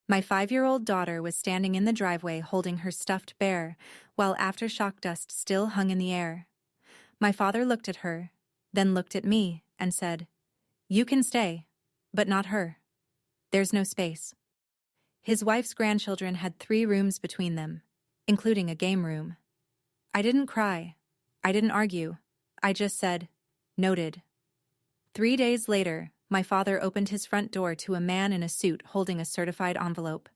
My 5-year-old daughter was standing in the driveway holding her stuffed bear, while aftershock dust still hung in the air. My father looked at her, then looked at me, and said, "You can stay, but not her. There's no space." His wife's grandchildren had 3 rooms between them, including a game room. I didn't cry. I didn't argue. I just said, "Noted." 3 days later, my father opened his front door to a man in a suit holding a certified envelope,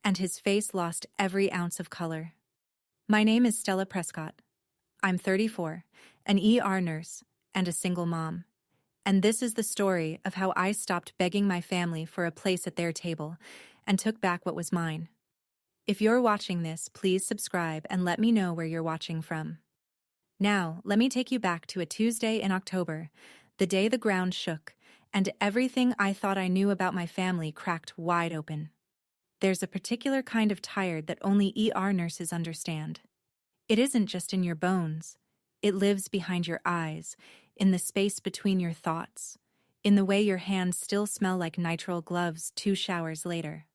and his face lost every ounce of color. My name is Stella Prescott. I'm 34, an ER nurse, and a single mom. And this is the story of how I stopped begging my family for a place at their table and took back what was mine. If you're watching this, please subscribe and let me know where you're watching from. Now, let me take you back to a Tuesday in October, the day the ground shook, and everything I thought I knew about my family cracked wide open. There's a particular kind of tired that only ER nurses understand. It isn't just in your bones. It lives behind your eyes, in the space between your thoughts, in the way your hands still smell like nitrile gloves 2 showers later.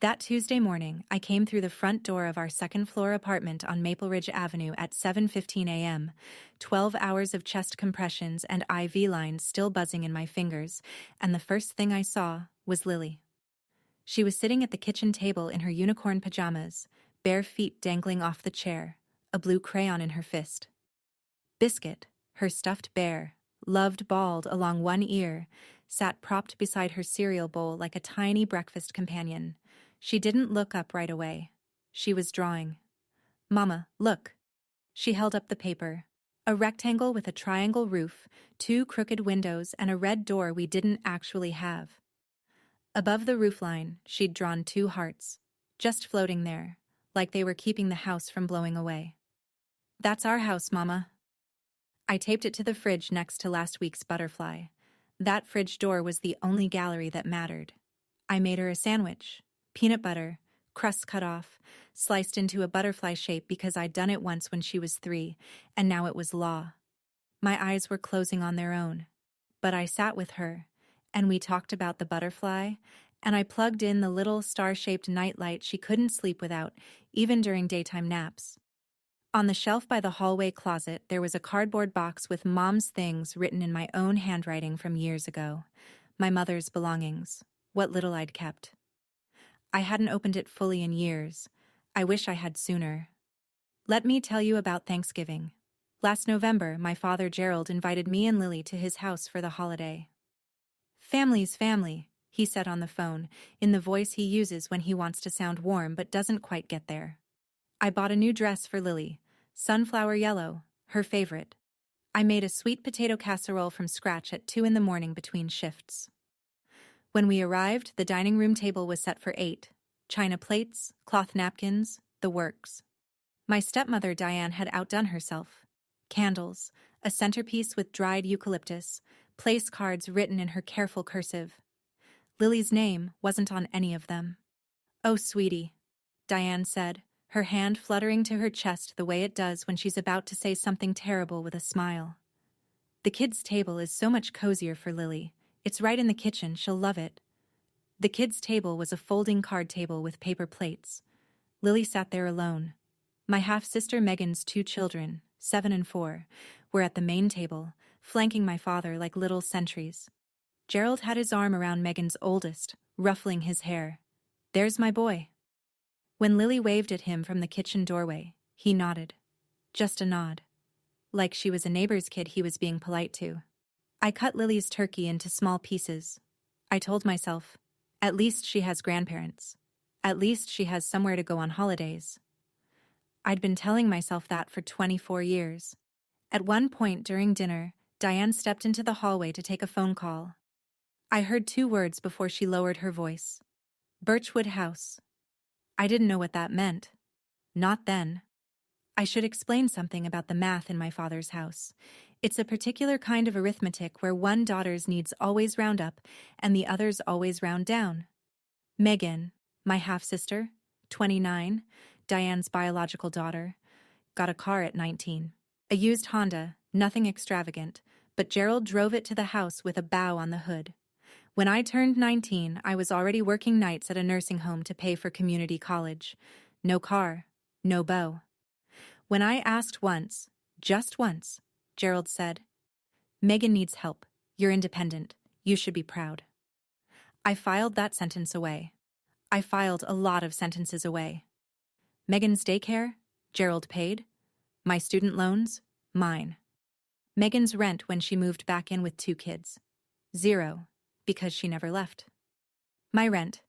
That Tuesday morning, I came through the front door of our second-floor apartment on Maple Ridge Avenue at 7:15 a.m., 12 hours of chest compressions and IV lines still buzzing in my fingers, and the first thing I saw was Lily. She was sitting at the kitchen table in her unicorn pajamas, bare feet dangling off the chair, a blue crayon in her fist. Biscuit, her stuffed bear, loved bald along one ear, sat propped beside her cereal bowl like a tiny breakfast companion. She didn't look up right away. She was drawing. "Mama, look." She held up the paper. A rectangle with a triangle roof, 2 crooked windows, and a red door we didn't actually have. Above the roofline, she'd drawn 2 hearts, just floating there, like they were keeping the house from blowing away. "That's our house, Mama." I taped it to the fridge next to last week's butterfly. That fridge door was the only gallery that mattered. I made her a sandwich. Peanut butter, crust cut off, sliced into a butterfly shape because I'd done it once when she was 3, and now it was law. My eyes were closing on their own. But I sat with her, and we talked about the butterfly, and I plugged in the little star-shaped nightlight she couldn't sleep without, even during daytime naps. On the shelf by the hallway closet, there was a cardboard box with Mom's things written in my own handwriting from years ago. My mother's belongings, what little I'd kept. I hadn't opened it fully in years. I wish I had sooner. Let me tell you about Thanksgiving. Last November, my father Gerald invited me and Lily to his house for the holiday. "Family's family," he said on the phone, in the voice he uses when he wants to sound warm but doesn't quite get there. I bought a new dress for Lily, sunflower yellow, her favorite. I made a sweet potato casserole from scratch at 2 in the morning between shifts. When we arrived, the dining room table was set for 8. China plates, cloth napkins, the works. My stepmother Diane had outdone herself. Candles, a centerpiece with dried eucalyptus, place cards written in her careful cursive. Lily's name wasn't on any of them. "Oh, sweetie," Diane said, her hand fluttering to her chest the way it does when she's about to say something terrible with a smile. "The kids' table is so much cozier for Lily. It's right in the kitchen, she'll love it." The kids' table was a folding card table with paper plates. Lily sat there alone. My half-sister Megan's 2 children, 7 and 4, were at the main table, flanking my father like little sentries. Gerald had his arm around Megan's oldest, ruffling his hair. "There's my boy." When Lily waved at him from the kitchen doorway, he nodded. Just a nod. Like she was a neighbor's kid he was being polite to. I cut Lily's turkey into small pieces. I told myself, at least she has grandparents. At least she has somewhere to go on holidays. I'd been telling myself that for 24 years. At one point during dinner, Diane stepped into the hallway to take a phone call. I heard 2 words before she lowered her voice. Birchwood House. I didn't know what that meant. Not then. I should explain something about the math in my father's house. It's a particular kind of arithmetic where one daughter's needs always round up and the other's always round down. Megan, my half-sister, 29, Diane's biological daughter, got a car at 19. A used Honda, nothing extravagant, but Gerald drove it to the house with a bow on the hood. When I turned 19, I was already working nights at a nursing home to pay for community college. No car, no beau. When I asked once, just once, Gerald said, "Megan needs help. You're independent. You should be proud." I filed that sentence away. I filed a lot of sentences away. Megan's daycare, Gerald paid. My student loans, mine. Megan's rent when she moved back in with 2 kids. 0, because she never left. My rent,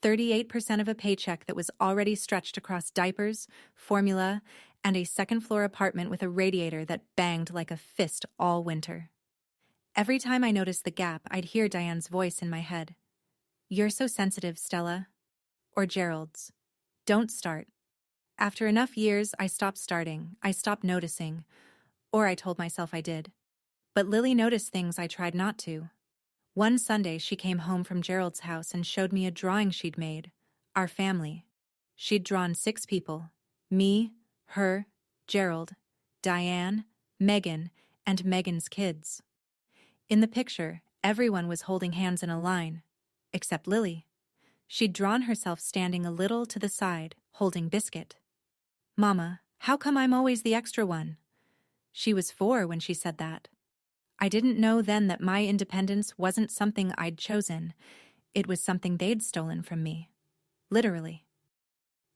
38% of a paycheck that was already stretched across diapers, formula, and a second-floor apartment with a radiator that banged like a fist all winter. Every time I noticed the gap, I'd hear Diane's voice in my head. "You're so sensitive, Stella." Or Gerald's, "Don't start." After enough years, I stopped starting, I stopped noticing, or I told myself I did. But Lily noticed things I tried not to. One Sunday, she came home from Gerald's house and showed me a drawing she'd made. Our family. She'd drawn 6 people. Me, her, Gerald, Diane, Megan, and Megan's kids. In the picture, everyone was holding hands in a line. Except Lily. She'd drawn herself standing a little to the side, holding Biscuit. "Mama, how come I'm always the extra one?" She was 4 when she said that. I didn't know then that my independence wasn't something I'd chosen. It was something they'd stolen from me. Literally.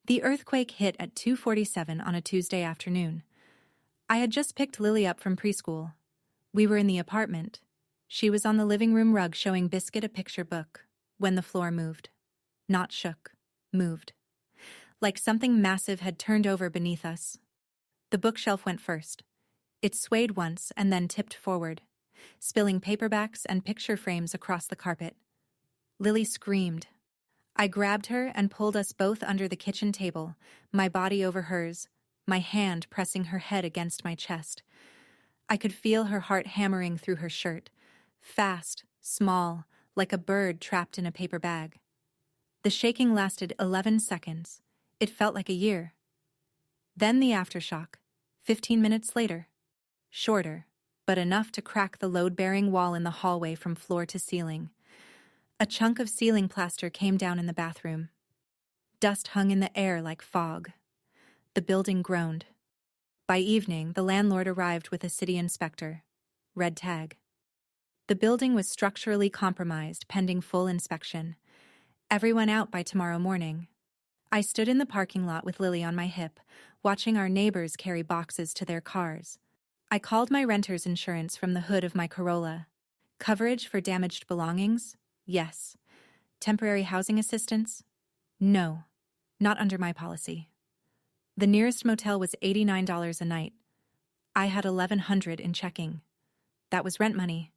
The earthquake hit at 2:47 on a Tuesday afternoon. I had just picked Lily up from preschool. We were in the apartment. She was on the living room rug showing Biscuit a picture book when the floor moved. Not shook. Moved. Like something massive had turned over beneath us. The bookshelf went first. It swayed once and then tipped forward, spilling paperbacks and picture frames across the carpet. Lily screamed. I grabbed her and pulled us both under the kitchen table, my body over hers, my hand pressing her head against my chest. I could feel her heart hammering through her shirt, fast, small, like a bird trapped in a paper bag. The shaking lasted 11 seconds. It felt like a year. Then the aftershock, 15 minutes later. Shorter, but enough to crack the load-bearing wall in the hallway from floor to ceiling. A chunk of ceiling plaster came down in the bathroom. Dust hung in the air like fog. The building groaned. By evening, the landlord arrived with a city inspector. Red tag. The building was structurally compromised, pending full inspection. Everyone out by tomorrow morning. I stood in the parking lot with Lily on my hip, watching our neighbors carry boxes to their cars. I called my renter's insurance from the hood of my Corolla. Coverage for damaged belongings? Yes. Temporary housing assistance? No. Not under my policy. The nearest motel was $89 a night. I had $1,100 in checking. That was rent money.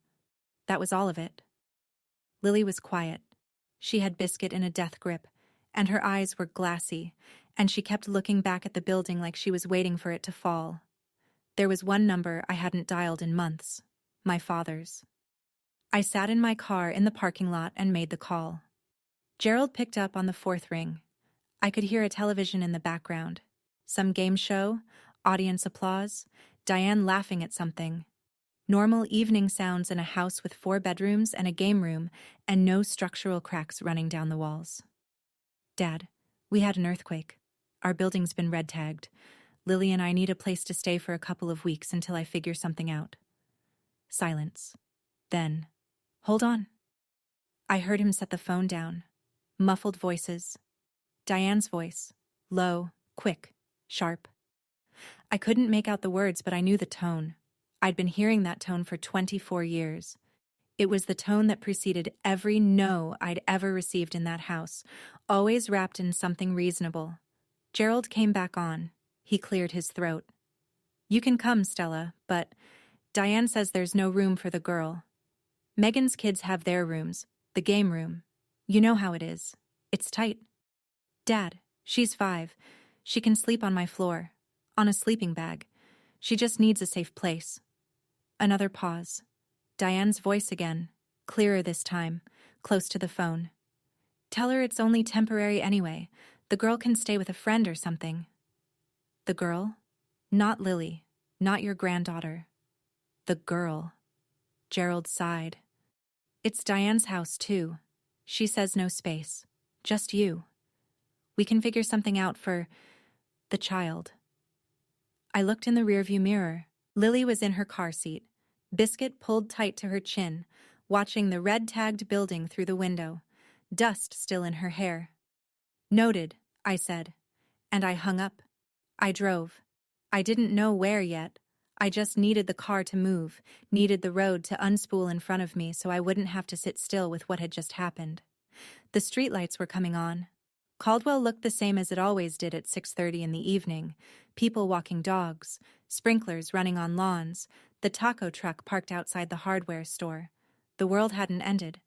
That was all of it. Lily was quiet. She had Biscuit in a death grip, and her eyes were glassy, and she kept looking back at the building like she was waiting for it to fall. There was one number I hadn't dialed in months, my father's. I sat in my car in the parking lot and made the call. Gerald picked up on the 4th ring. I could hear a television in the background. Some game show, audience applause, Diane laughing at something. Normal evening sounds in a house with 4 bedrooms and a game room and no structural cracks running down the walls. "Dad, we had an earthquake. Our building's been red tagged. Lily and I need a place to stay for a couple of weeks until I figure something out." Silence. Then, "Hold on." I heard him set the phone down. Muffled voices. Diane's voice. Low, quick, sharp. I couldn't make out the words, but I knew the tone. I'd been hearing that tone for 24 years. It was the tone that preceded every no I'd ever received in that house, always wrapped in something reasonable. Gerald came back on. He cleared his throat. "You can come, Stella, but Diane says there's no room for the girl. Megan's kids have their rooms, the game room. You know how it is. It's tight. Dad, she's 5. She can sleep on my floor, on a sleeping bag. She just needs a safe place." Another pause. Diane's voice again, clearer this time, close to the phone. "Tell her it's only temporary anyway. The girl can stay with a friend or something." The girl? Not Lily. Not your granddaughter. The girl. Gerald sighed. It's Diane's house, too. She says no space. Just you. We can figure something out for the child. I looked in the rearview mirror. Lily was in her car seat, biscuit pulled tight to her chin, watching the red-tagged building through the window, dust still in her hair. Noted, I said, and I hung up. I drove. I didn't know where yet. I just needed the car to move, needed the road to unspool in front of me so I wouldn't have to sit still with what had just happened. The streetlights were coming on. Caldwell looked the same as it always did at 6:30 in the evening. People walking dogs, sprinklers running on lawns, the taco truck parked outside the hardware store. The world hadn't ended.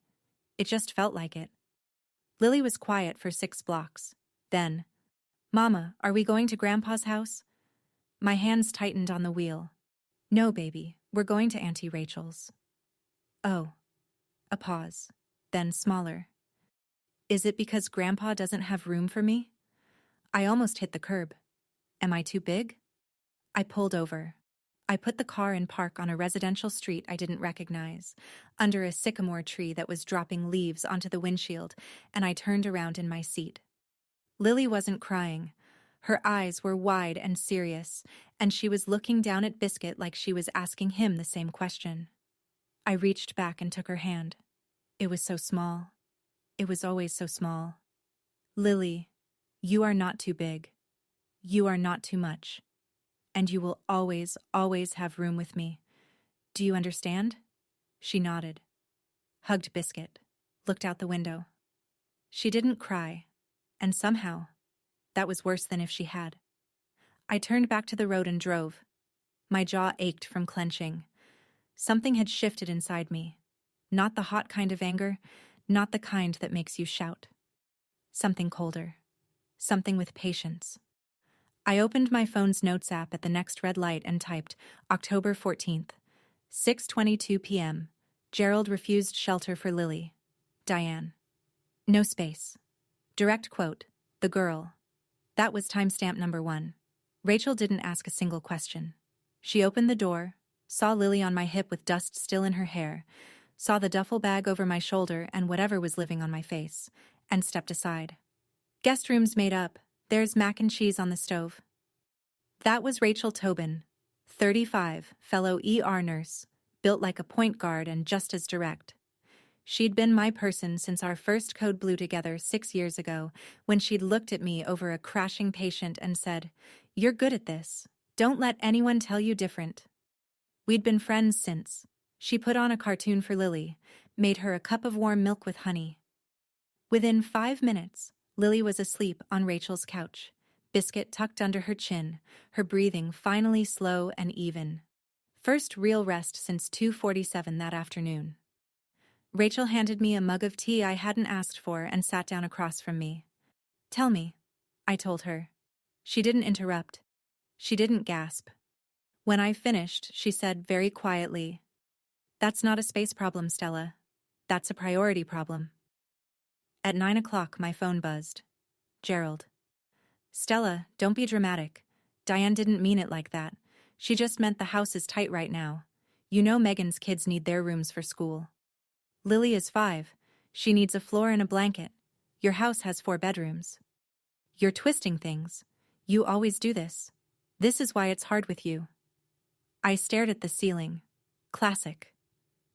It just felt like it. Lily was quiet for 6 blocks. Then, "Mama, are we going to Grandpa's house?" My hands tightened on the wheel. "No, baby, we're going to Auntie Rachel's." "Oh." A pause, then smaller. "Is it because Grandpa doesn't have room for me?" I almost hit the curb. Am I too big? I pulled over. I put the car in park on a residential street I didn't recognize, under a sycamore tree that was dropping leaves onto the windshield, and I turned around in my seat. Lily wasn't crying. Her eyes were wide and serious, and she was looking down at Biscuit like she was asking him the same question. I reached back and took her hand. It was so small. It was always so small. "Lily, you are not too big. You are not too much. And you will always, always have room with me. Do you understand?" She nodded, hugged Biscuit, looked out the window. She didn't cry, and somehow, that was worse than if she had. I turned back to the road and drove. My jaw ached from clenching. Something had shifted inside me. Not the hot kind of anger, not the kind that makes you shout. Something colder. Something with patience. I opened my phone's notes app at the next red light and typed October 14th, 6:22 p.m. Gerald refused shelter for Lily. Diane. No space. Direct quote, the girl. That was timestamp number 1. Rachel didn't ask a single question. She opened the door, saw Lily on my hip with dust still in her hair, saw the duffel bag over my shoulder and whatever was living on my face, and stepped aside. "Guest room's made up. There's mac and cheese on the stove." That was Rachel Tobin, 35, fellow ER nurse, built like a point guard and just as direct. She'd been my person since our first code blue together 6 years ago, when she'd looked at me over a crashing patient and said, "You're good at this. Don't let anyone tell you different." We'd been friends since. She put on a cartoon for Lily, made her a cup of warm milk with honey. Within 5 minutes, Lily was asleep on Rachel's couch, Biscuit tucked under her chin, her breathing finally slow and even. First real rest since 2:47 that afternoon. Rachel handed me a mug of tea I hadn't asked for and sat down across from me. "Tell me," I told her. She didn't interrupt. She didn't gasp. When I finished, she said very quietly, "That's not a space problem, Stella. That's a priority problem." At 9 o'clock, my phone buzzed. Gerald. "Stella, don't be dramatic. Diane didn't mean it like that. She just meant the house is tight right now. You know Megan's kids need their rooms for school. Lily is 5. She needs a floor and a blanket. Your house has 4 bedrooms. You're twisting things. You always do this. This is why it's hard with you." I stared at the ceiling. Classic.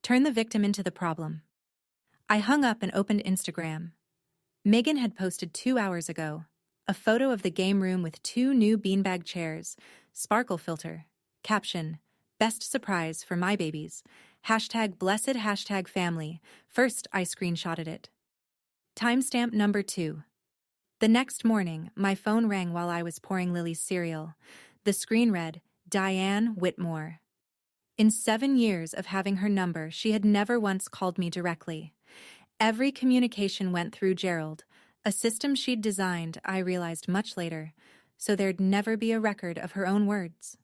Turn the victim into the problem. I hung up and opened Instagram. Megan had posted 2 hours ago a photo of the game room with 2 new beanbag chairs, sparkle filter, caption, "Best surprise for my babies. #blessed #family. First I screenshotted it." Timestamp number 2. The next morning, my phone rang while I was pouring Lily's cereal. The screen read, "Diane Whitmore." In 7 years of having her number, she had never once called me directly. Every communication went through Gerald, a system she'd designed, I realized much later, so there'd never be a record of her own words.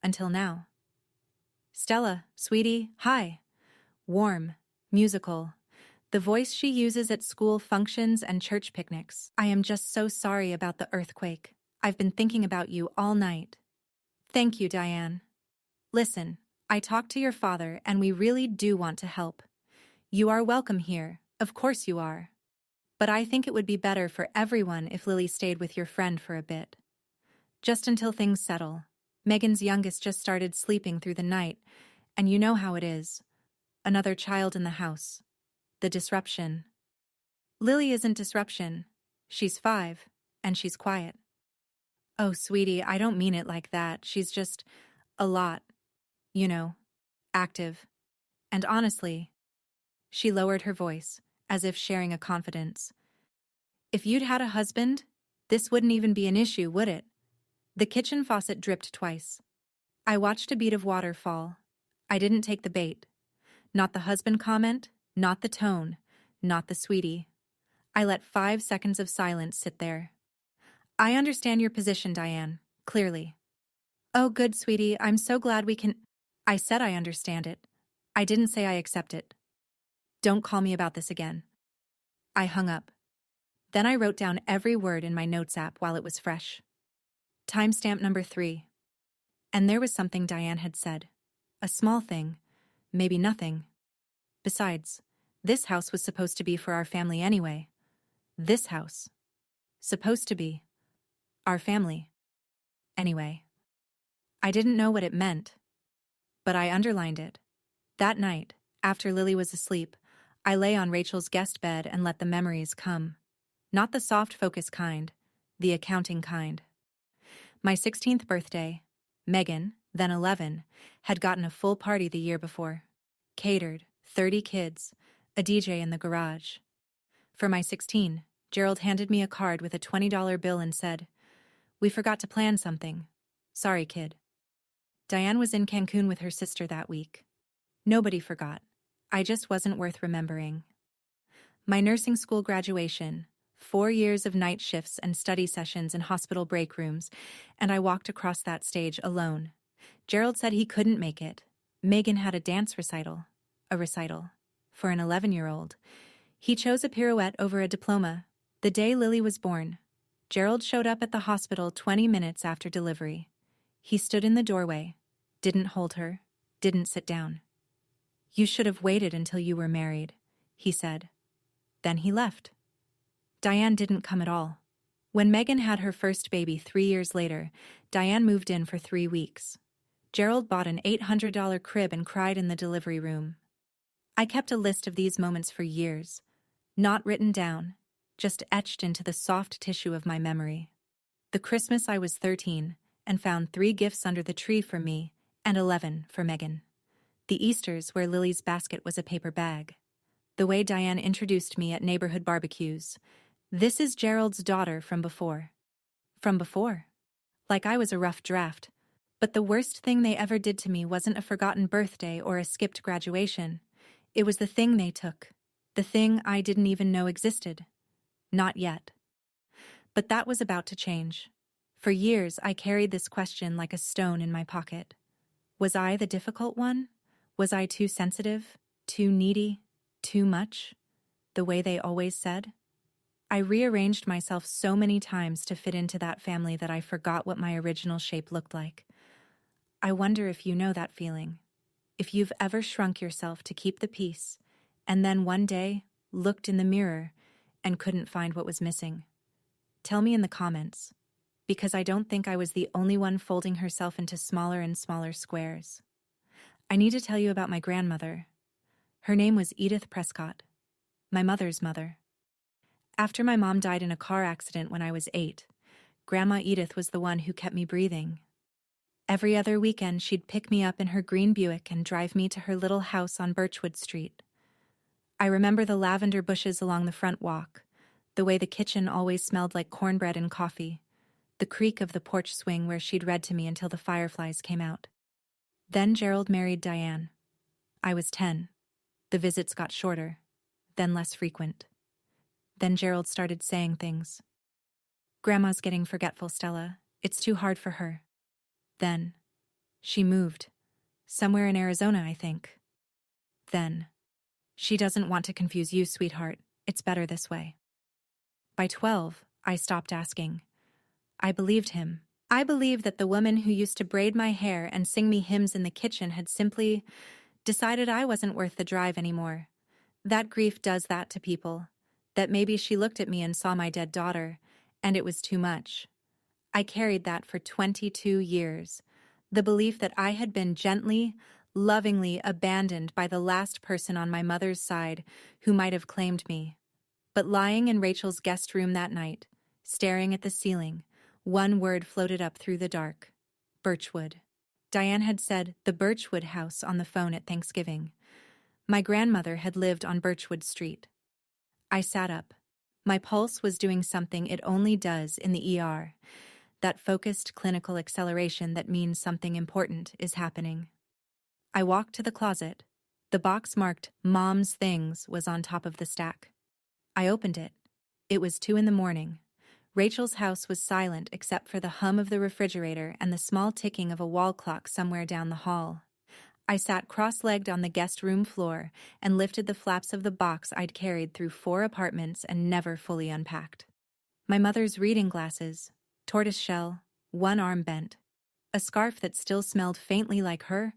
Until now. "Stella, sweetie, hi." Warm, musical. The voice she uses at school functions and church picnics. "I am just so sorry about the earthquake. I've been thinking about you all night." "Thank you, Diane. Listen, I talked to your father and we really do want to help. You are welcome here, of course you are. But I think it would be better for everyone if Lily stayed with your friend for a bit. Just until things settle. Megan's youngest just started sleeping through the night, and you know how it is. Another child in the house. The disruption. Lily isn't disruption. She's 5, and she's quiet. Oh, sweetie, I don't mean it like that. She's just a lot, you know, active. And honestly, she lowered her voice, as if sharing a confidence. If you'd had a husband, this wouldn't even be an issue, would it? The kitchen faucet dripped twice. I watched a bead of water fall. I didn't take the bait. Not the husband comment, not the tone, not the sweetie. I let 5 seconds of silence sit there. I understand your position, Diane, clearly. Oh, good, sweetie, I'm so glad we can. I said I understand it. I didn't say I accept it. Don't call me about this again. I hung up. Then I wrote down every word in my notes app while it was fresh. Timestamp number 3. And there was something Diane had said. A small thing. Maybe nothing. Besides, this house was supposed to be for our family anyway. This house. Supposed to be. Our family. Anyway. I didn't know what it meant. But I underlined it. That night, after Lily was asleep, I lay on Rachel's guest bed and let the memories come. Not the soft focus kind, the accounting kind. My 16th birthday, Megan, then 11, had gotten a full party the year before. Catered, 30 kids, a DJ in the garage. For my 16, Gerald handed me a card with a $20 bill and said, "We forgot to plan something. Sorry, kid." Diane was in Cancun with her sister that week. Nobody forgot. I just wasn't worth remembering. My nursing school graduation, 4 years of night shifts and study sessions in hospital break rooms, and I walked across that stage alone. Gerald said he couldn't make it. Megan had a dance recital. A recital. For an 11-year-old. He chose a pirouette over a diploma. The day Lily was born. Gerald showed up at the hospital 20 minutes after delivery. He stood in the doorway. Didn't hold her. Didn't sit down. "You should have waited until you were married," he said. Then he left. Diane didn't come at all. When Megan had her first baby 3 years later, Diane moved in for 3 weeks. Gerald bought an $800 crib and cried in the delivery room. I kept a list of these moments for years. Not written down, just etched into the soft tissue of my memory. The Christmas I was 13 and found 3 gifts under the tree for me and 11 for Megan. The Easters where Lily's basket was a paper bag. The way Diane introduced me at neighborhood barbecues. "This is Gerald's daughter from before." From before. Like I was a rough draft. But the worst thing they ever did to me wasn't a forgotten birthday or a skipped graduation. It was the thing they took. The thing I didn't even know existed. Not yet. But that was about to change. For years, I carried this question like a stone in my pocket. Was I the difficult one? Was I too sensitive? Too needy? Too much? The way they always said? I rearranged myself so many times to fit into that family that I forgot what my original shape looked like. I wonder if you know that feeling. If you've ever shrunk yourself to keep the peace, and then one day looked in the mirror and couldn't find what was missing. Tell me in the comments, because I don't think I was the only one folding herself into smaller and smaller squares. I need to tell you about my grandmother. Her name was Edith Prescott, my mother's mother. After my mom died in a car accident when I was 8, Grandma Edith was the one who kept me breathing. Every other weekend, she'd pick me up in her green Buick and drive me to her little house on Birchwood Street. I remember the lavender bushes along the front walk, the way the kitchen always smelled like cornbread and coffee, the creak of the porch swing where she'd read to me until the fireflies came out. Then Gerald married Diane. I was 10. The visits got shorter, then less frequent. Then Gerald started saying things. "Grandma's getting forgetful, Stella. It's too hard for her." Then, she moved. Somewhere in Arizona, I think. Then, "She doesn't want to confuse you, sweetheart. It's better this way." By 12, I stopped asking. I believed him. I believed that the woman who used to braid my hair and sing me hymns in the kitchen had simply decided I wasn't worth the drive anymore. That grief does that to people. That maybe she looked at me and saw my dead daughter, and it was too much. I carried that for 22 years. The belief that I had been gently, lovingly abandoned by the last person on my mother's side who might have claimed me. But lying in Rachel's guest room that night, staring at the ceiling, one word floated up through the dark. Birchwood. Diane had said the Birchwood house on the phone at Thanksgiving. My grandmother had lived on Birchwood Street. I sat up. My pulse was doing something it only does in the ER. That focused clinical acceleration that means something important is happening. I walked to the closet. The box marked Mom's Things was on top of the stack. I opened it. It was 2 a.m. Rachel's house was silent except for the hum of the refrigerator and the small ticking of a wall clock somewhere down the hall. I sat cross-legged on the guest room floor and lifted the flaps of the box I'd carried through 4 apartments and never fully unpacked. My mother's reading glasses, tortoiseshell, one arm bent, a scarf that still smelled faintly like her,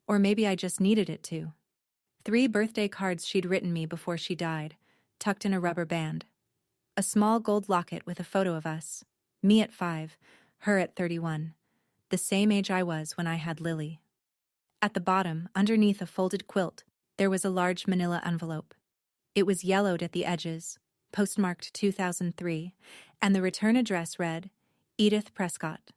or maybe I just needed it to. 3 birthday cards she'd written me before she died, tucked in a rubber band. A small gold locket with a photo of us, me at 5, her at 31, the same age I was when I had Lily. At the bottom, underneath a folded quilt, there was a large manila envelope. It was yellowed at the edges, postmarked 2003, and the return address read, Edith Prescott,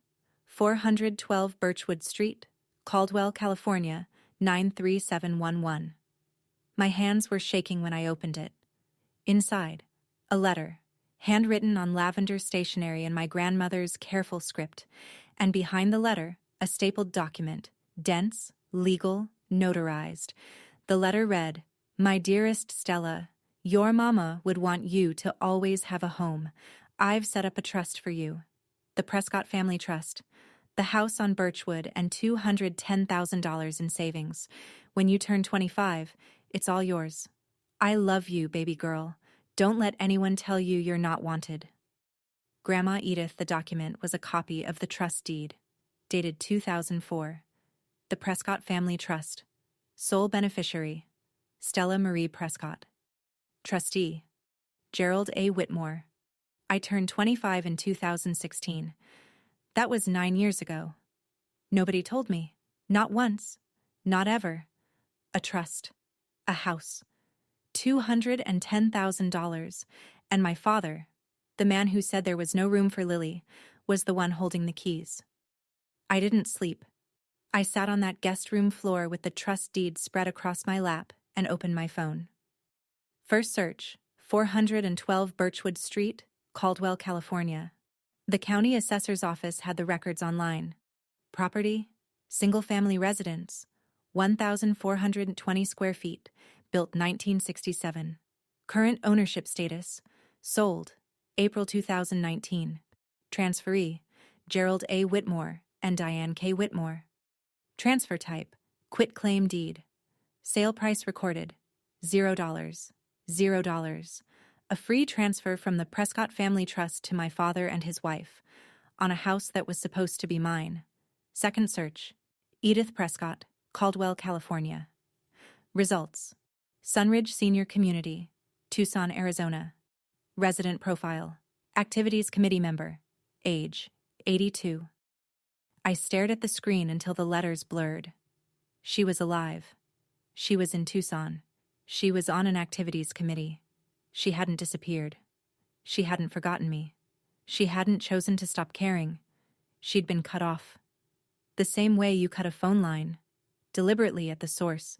412 Birchwood Street, Caldwell, California, 93711. My hands were shaking when I opened it. Inside, a letter, handwritten on lavender stationery in my grandmother's careful script, and behind the letter, a stapled document, dense, legal, notarized. The letter read, My dearest Stella, your mama would want you to always have a home. I've set up a trust for you. The Prescott Family Trust. The house on Birchwood and $210,000 in savings. When you turn 25, it's all yours. I love you, baby girl. Don't let anyone tell you you're not wanted. Grandma Edith, the document was a copy of the trust deed, dated 2004. The Prescott Family Trust. Sole beneficiary, Stella Marie Prescott. Trustee, Gerald A. Whitmore. I turned 25 in 2016. That was 9 years ago. Nobody told me. Not once. Not ever. A trust. A house. $210,000. And my father, the man who said there was no room for Lily, was the one holding the keys. I didn't sleep. I sat on that guest room floor with the trust deed spread across my lap and opened my phone. First search, 412 Birchwood Street, Caldwell, California. The county assessor's office had the records online. Property, single-family residence, 1,420 square feet, built 1967. Current ownership status, sold, April 2019. Transferee, Gerald A. Whitmore and Diane K. Whitmore. Transfer type, quitclaim deed. Sale price recorded, $0. $0. A free transfer from the Prescott Family Trust to my father and his wife, on a house that was supposed to be mine. Second search, Edith Prescott, Caldwell, California. Results, Sunridge Senior Community, Tucson, Arizona. Resident profile, Activities Committee member, age, 82. I stared at the screen until the letters blurred. She was alive. She was in Tucson. She was on an activities committee. She hadn't disappeared. She hadn't forgotten me. She hadn't chosen to stop caring. She'd been cut off. The same way you cut a phone line, deliberately at the source,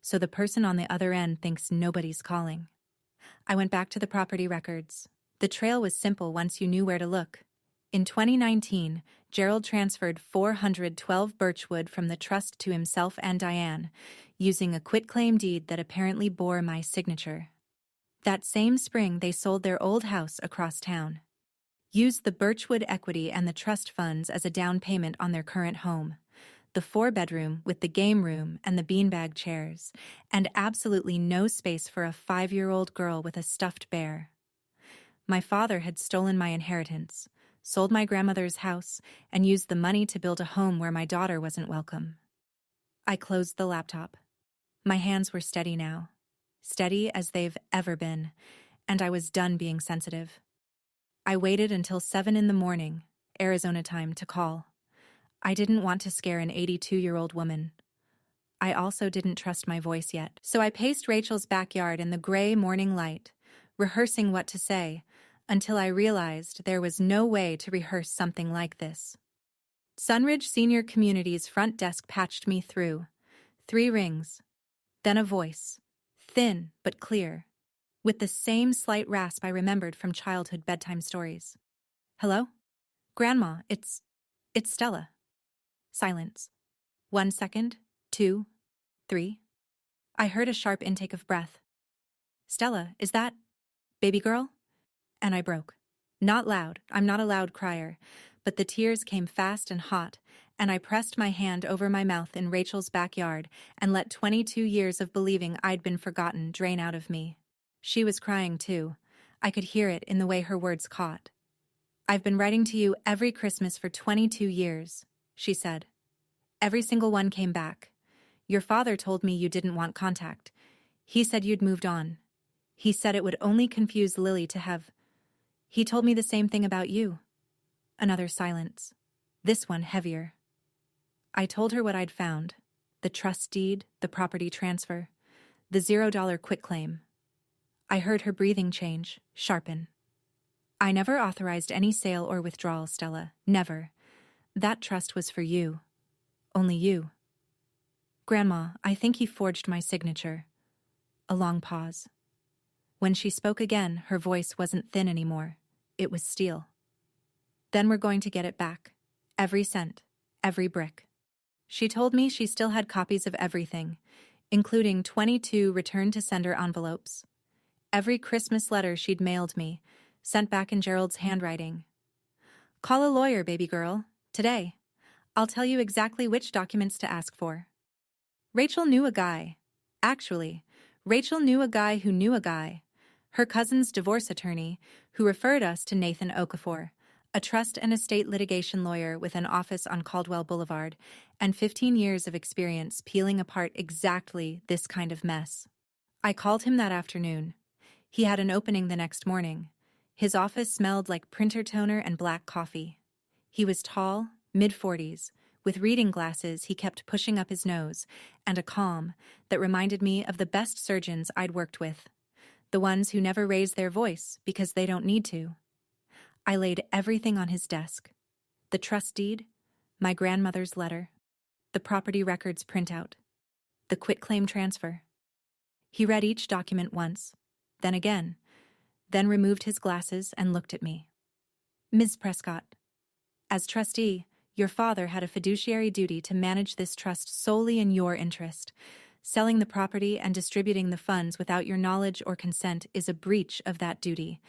so the person on the other end thinks nobody's calling. I went back to the property records. The trail was simple once you knew where to look. In 2019, Gerald transferred 412 Birchwood from the trust to himself and Diane, using a quitclaim deed that apparently bore my signature. That same spring, they sold their old house across town. Used the Birchwood equity and the trust funds as a down payment on their current home. The 4-bedroom with the game room and the beanbag chairs, and absolutely no space for a 5-year-old girl with a stuffed bear. My father had stolen my inheritance, sold my grandmother's house, and used the money to build a home where my daughter wasn't welcome. I closed the laptop. My hands were steady now. steady as they've ever been, and I was done being sensitive. I waited until 7 in the morning, Arizona time, to call. I didn't want to scare an 82-year-old woman. I also didn't trust my voice yet, so I paced Rachel's backyard in the gray morning light, rehearsing what to say, until I realized there was no way to rehearse something like this. Sunridge Senior Community's front desk patched me through. 3 rings. Then a voice, thin but clear, with the same slight rasp I remembered from childhood bedtime stories. Hello? Grandma, it's Stella. Silence. 1 second, 2, 3. I heard a sharp intake of breath. Stella, is that baby girl? And I broke. Not loud, I'm not a loud crier, but the tears came fast and hot, and I pressed my hand over my mouth in Rachel's backyard and let 22 years of believing I'd been forgotten drain out of me. She was crying too. I could hear it in the way her words caught. I've been writing to you every Christmas for 22 years, she said. Every single one came back. Your father told me you didn't want contact. He said you'd moved on. He said it would only confuse Lily to have... He told me the same thing about you. Another silence. This one heavier. I told her what I'd found. The trust deed, the property transfer, the $0 quitclaim. I heard her breathing change, sharpen. I never authorized any sale or withdrawal, Stella. Never. That trust was for you. Only you. Grandma, I think he forged my signature. A long pause. When she spoke again, her voice wasn't thin anymore. It was steel. Then we're going to get it back. Every cent. Every brick. She told me she still had copies of everything, including 22 return-to-sender envelopes. Every Christmas letter she'd mailed me, sent back in Gerald's handwriting. Call a lawyer, baby girl. Today. I'll tell you exactly which documents to ask for. Rachel knew a guy. Actually, Rachel knew a guy who knew a guy. Her cousin's divorce attorney, who referred us to Nathan Okafor, a trust and estate litigation lawyer with an office on Caldwell Boulevard and 15 years of experience peeling apart exactly this kind of mess. I called him that afternoon. He had an opening the next morning. His office smelled like printer toner and black coffee. He was tall, mid-40s, with reading glasses he kept pushing up his nose, and a calm that reminded me of the best surgeons I'd worked with, the ones who never raise their voice because they don't need to. I laid everything on his desk. The trust deed, my grandmother's letter, the property records printout, the quitclaim transfer. He read each document once, then again, then removed his glasses and looked at me. Ms. Prescott, as trustee, your father had a fiduciary duty to manage this trust solely in your interest. Selling the property and distributing the funds without your knowledge or consent is a breach of that duty.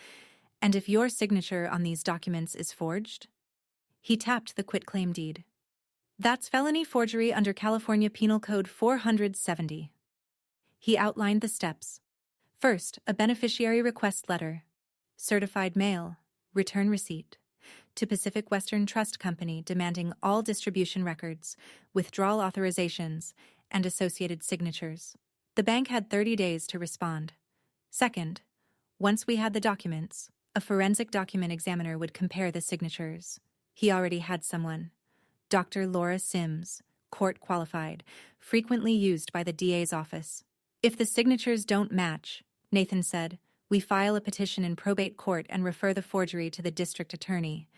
And if your signature on these documents is forged? He tapped the quitclaim deed. That's felony forgery under California Penal Code 470. He outlined the steps. First, a beneficiary request letter. Certified mail. Return receipt. To Pacific Western Trust Company demanding all distribution records, withdrawal authorizations, and associated signatures. The bank had 30 days to respond. Second, once we had the documents, a forensic document examiner would compare the signatures. He already had someone. Dr. Laura Sims, court qualified, frequently used by the DA's office. If the signatures don't match, Nathan said, we file a petition in probate court and refer the forgery to the district attorney.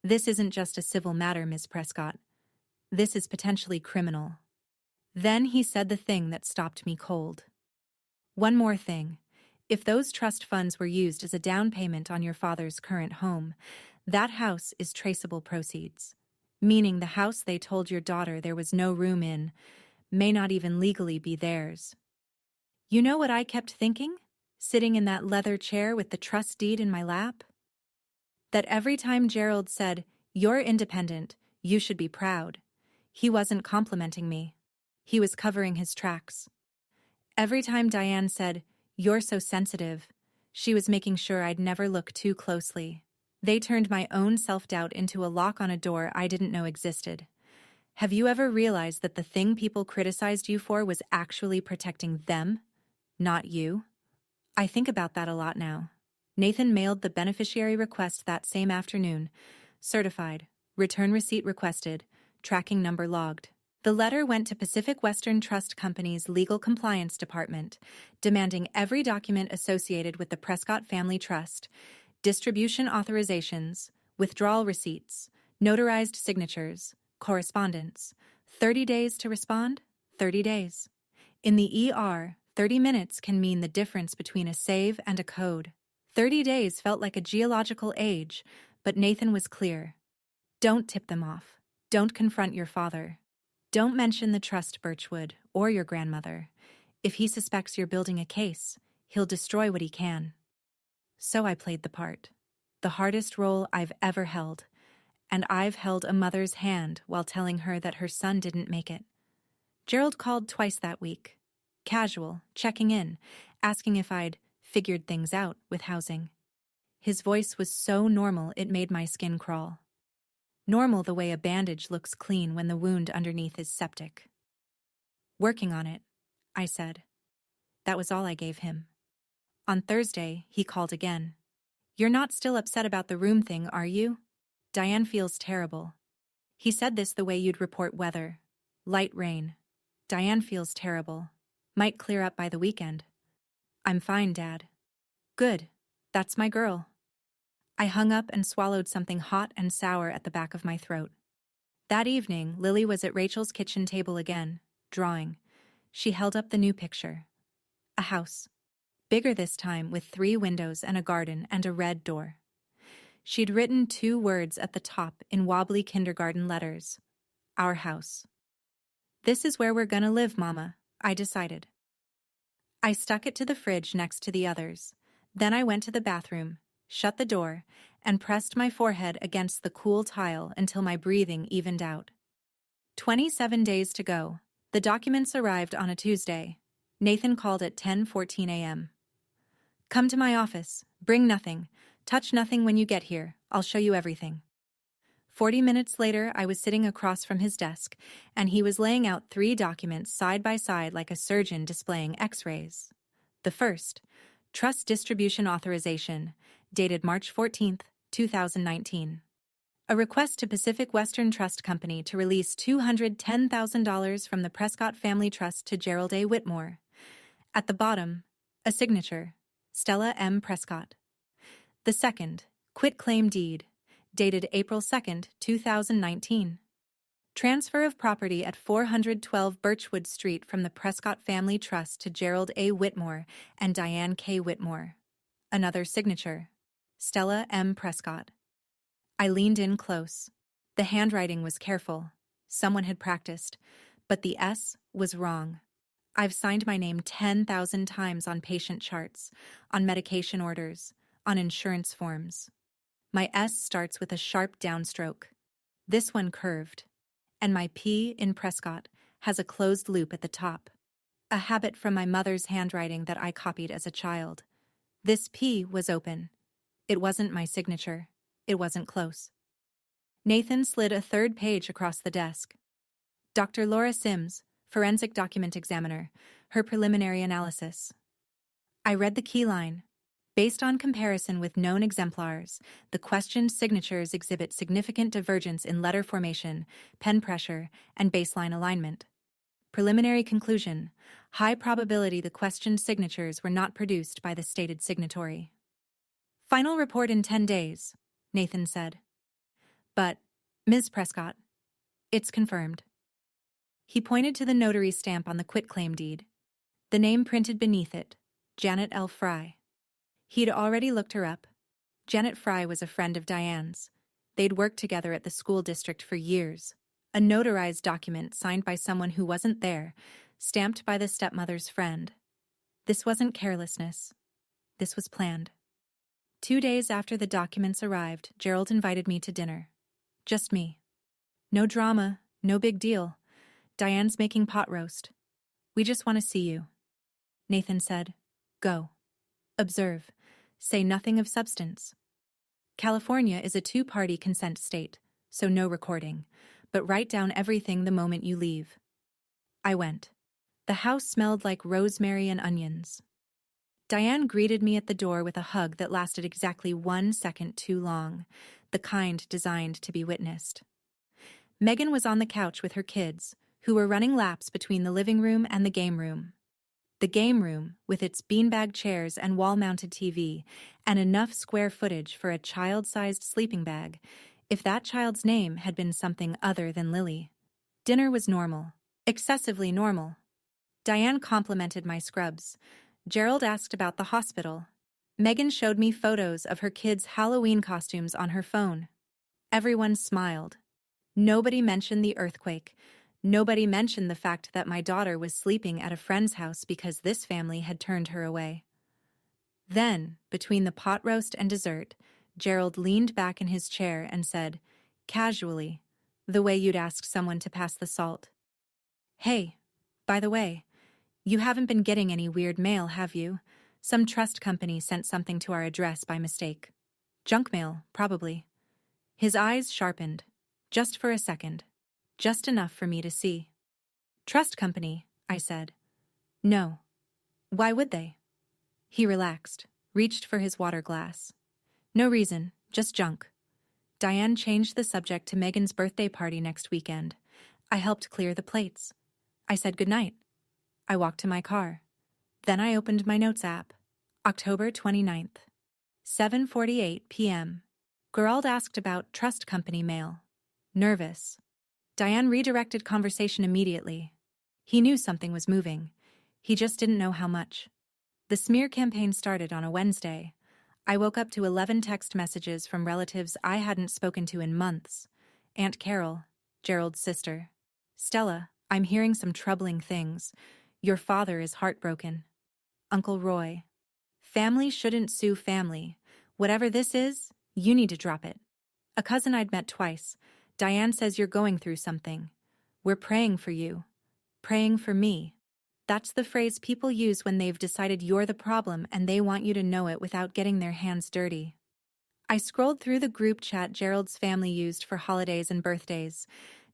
This isn't just a civil matter, Ms. Prescott. This is potentially criminal. Then he said the thing that stopped me cold. One more thing. If those trust funds were used as a down payment on your father's current home, that house is traceable proceeds, meaning the house they told your daughter there was no room in may not even legally be theirs. You know what I kept thinking, sitting in that leather chair with the trust deed in my lap? That every time Gerald said, "You're independent, you should be proud," he wasn't complimenting me. He was covering his tracks. Every time Diane said, "You're so sensitive," she was making sure I'd never look too closely. They turned my own self-doubt into a lock on a door I didn't know existed. Have you ever realized that the thing people criticized you for was actually protecting them? Not you? I think about that a lot now. Nathan mailed the beneficiary request that same afternoon. Certified. Return receipt requested. Tracking number logged. The letter went to Pacific Western Trust Company's Legal Compliance Department, demanding every document associated with the Prescott Family Trust, distribution authorizations, withdrawal receipts, notarized signatures, correspondence. 30 days to respond? 30 days. In the ER, 30 minutes can mean the difference between a save and a code. 30 days felt like a geological age, but Nathan was clear. Don't tip them off. Don't confront your father. Don't mention the trust, Birchwood, or your grandmother. If he suspects you're building a case, he'll destroy what he can. So I played the part. The hardest role I've ever held. And I've held a mother's hand while telling her that her son didn't make it. Gerald called twice that week. Casual, checking in, asking if I'd figured things out with housing. His voice was so normal it made my skin crawl. Normal the way a bandage looks clean when the wound underneath is septic. Working on it, I said. That was all I gave him. On Thursday, he called again. You're not still upset about the room thing, are you? Diane feels terrible. He said this the way you'd report weather. Light rain. Diane feels terrible. Might clear up by the weekend. I'm fine, Dad. Good. That's my girl. I hung up and swallowed something hot and sour at the back of my throat. That evening, Lily was at Rachel's kitchen table again, drawing. She held up the new picture. A house. Bigger this time, with 3 windows and a garden and a red door. She'd written 2 words at the top in wobbly kindergarten letters. Our house. This is where we're gonna live, Mama, I decided. I stuck it to the fridge next to the others. Then I went to the bathroom, shut the door, and pressed my forehead against the cool tile until my breathing evened out. 27 days to go. The documents arrived on a Tuesday. Nathan called at 10:14 a.m. Come to my office. Bring nothing. Touch nothing when you get here. I'll show you everything. 40 minutes later, I was sitting across from his desk, and he was laying out 3 documents side by side like a surgeon displaying x-rays. The first, Trust Distribution Authorization, dated March 14, 2019. A request to Pacific Western Trust Company to release $210,000 from the Prescott Family Trust to Gerald A. Whitmore. At the bottom, a signature, Stella M. Prescott. The second, Quitclaim Deed, dated April 2, 2019. Transfer of property at 412 Birchwood Street from the Prescott Family Trust to Gerald A. Whitmore and Diane K. Whitmore. Another signature, Stella M. Prescott. I leaned in close. The handwriting was careful. Someone had practiced, but the S was wrong. I've signed my name 10,000 times on patient charts, on medication orders, on insurance forms. My S starts with a sharp downstroke. This one curved. And my P in Prescott has a closed loop at the top. A habit from my mother's handwriting that I copied as a child. This P was open. It wasn't my signature. It wasn't close. Nathan slid a 3rd page across the desk. Dr. Laura Sims, Forensic Document Examiner, her preliminary analysis. I read the key line. Based on comparison with known exemplars, the questioned signatures exhibit significant divergence in letter formation, pen pressure, and baseline alignment. Preliminary conclusion: high probability the questioned signatures were not produced by the stated signatory. Final report in 10 days, Nathan said. But, Ms. Prescott, it's confirmed. He pointed to the notary stamp on the quitclaim deed. The name printed beneath it, Janet L. Fry. He'd already looked her up. Janet Fry was a friend of Diane's. They'd worked together at the school district for years. A notarized document signed by someone who wasn't there, stamped by the stepmother's friend. This wasn't carelessness. This was planned. 2 days after the documents arrived, Gerald invited me to dinner. Just me. No drama, no big deal. Diane's making pot roast. We just want to see you. Nathan said, Go. Observe. Say nothing of substance. California is a 2-party consent state, so no recording, but write down everything the moment you leave. I went. The house smelled like rosemary and onions. Diane greeted me at the door with a hug that lasted exactly 1 second too long, the kind designed to be witnessed. Megan was on the couch with her kids, who were running laps between the living room and the game room. The game room, with its beanbag chairs and wall-mounted TV, and enough square footage for a child-sized sleeping bag, if that child's name had been something other than Lily. Dinner was normal, excessively normal. Diane complimented my scrubs. Gerald asked about the hospital. Megan showed me photos of her kids' Halloween costumes on her phone. Everyone smiled. Nobody mentioned the earthquake. Nobody mentioned the fact that my daughter was sleeping at a friend's house because this family had turned her away. Then, between the pot roast and dessert, Gerald leaned back in his chair and said, casually, the way you'd ask someone to pass the salt, "Hey, by the way, you haven't been getting any weird mail, have you? Some trust company sent something to our address by mistake. Junk mail, probably." His eyes sharpened, just for a second, just enough for me to see. "Trust company," I said. "No. Why would they?" He relaxed, reached for his water glass. "No reason, just junk." Diane changed the subject to Megan's birthday party next weekend. I helped clear the plates. I said goodnight. I walked to my car. Then I opened my notes app. October 29th. 7:48 p.m. Gerald asked about trust company mail. Nervous. Diane redirected conversation immediately. He knew something was moving. He just didn't know how much. The smear campaign started on a Wednesday. I woke up to 11 text messages from relatives I hadn't spoken to in months. Aunt Carol, Gerald's sister. "Stella, I'm hearing some troubling things. Your father is heartbroken." Uncle Roy. "Family shouldn't sue family. Whatever this is, you need to drop it." A cousin I'd met twice. "Diane says you're going through something. We're praying for you. Praying for me." That's the phrase people use when they've decided you're the problem and they want you to know it without getting their hands dirty. I scrolled through the group chat Gerald's family used for holidays and birthdays.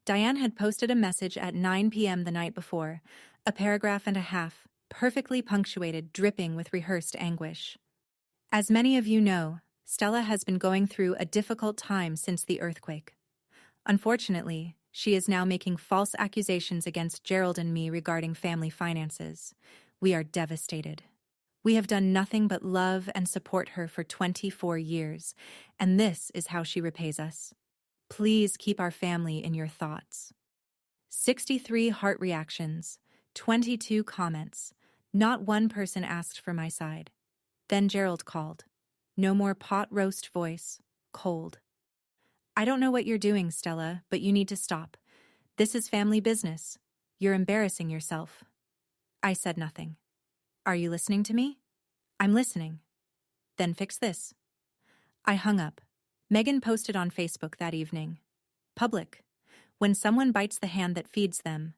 Diane had posted a message at 9 p.m. the night before, a paragraph and a half, perfectly punctuated, dripping with rehearsed anguish. "As many of you know, Stella has been going through a difficult time since the earthquake. Unfortunately, she is now making false accusations against Gerald and me regarding family finances. We are devastated. We have done nothing but love and support her for 24 years, and this is how she repays us. Please keep our family in your thoughts." 63 heart reactions, 22 comments. Not one person asked for my side. Then Gerald called. No more pot roast voice, cold. "I don't know what you're doing, Stella, but you need to stop. This is family business. You're embarrassing yourself." I said nothing. "Are you listening to me?" "I'm listening." "Then fix this." I hung up. Megan posted on Facebook that evening. Public. When someone bites the hand that feeds them.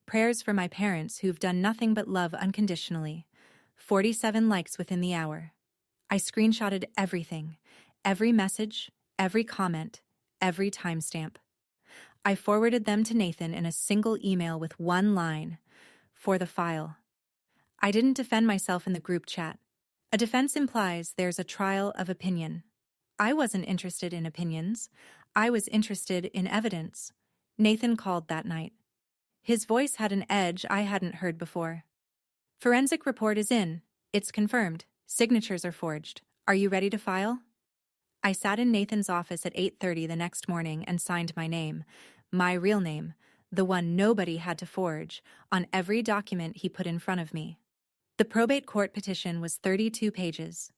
Prayers for my parents who've done nothing but love unconditionally. 47 likes within the hour. I screenshotted everything. Every message, every comment, every timestamp. I forwarded them to Nathan in a single email with one line, "For the file." I didn't defend myself in the group chat. A defense implies there's a trial of opinion. I wasn't interested in opinions. I was interested in evidence. Nathan called that night. His voice had an edge I hadn't heard before. "Forensic report is in. It's confirmed. Signatures are forged. Are you ready to file?" I sat in Nathan's office at 8:30 the next morning and signed my name, my real name, the one nobody had to forge, on every document he put in front of me. The probate court petition was 32 pages.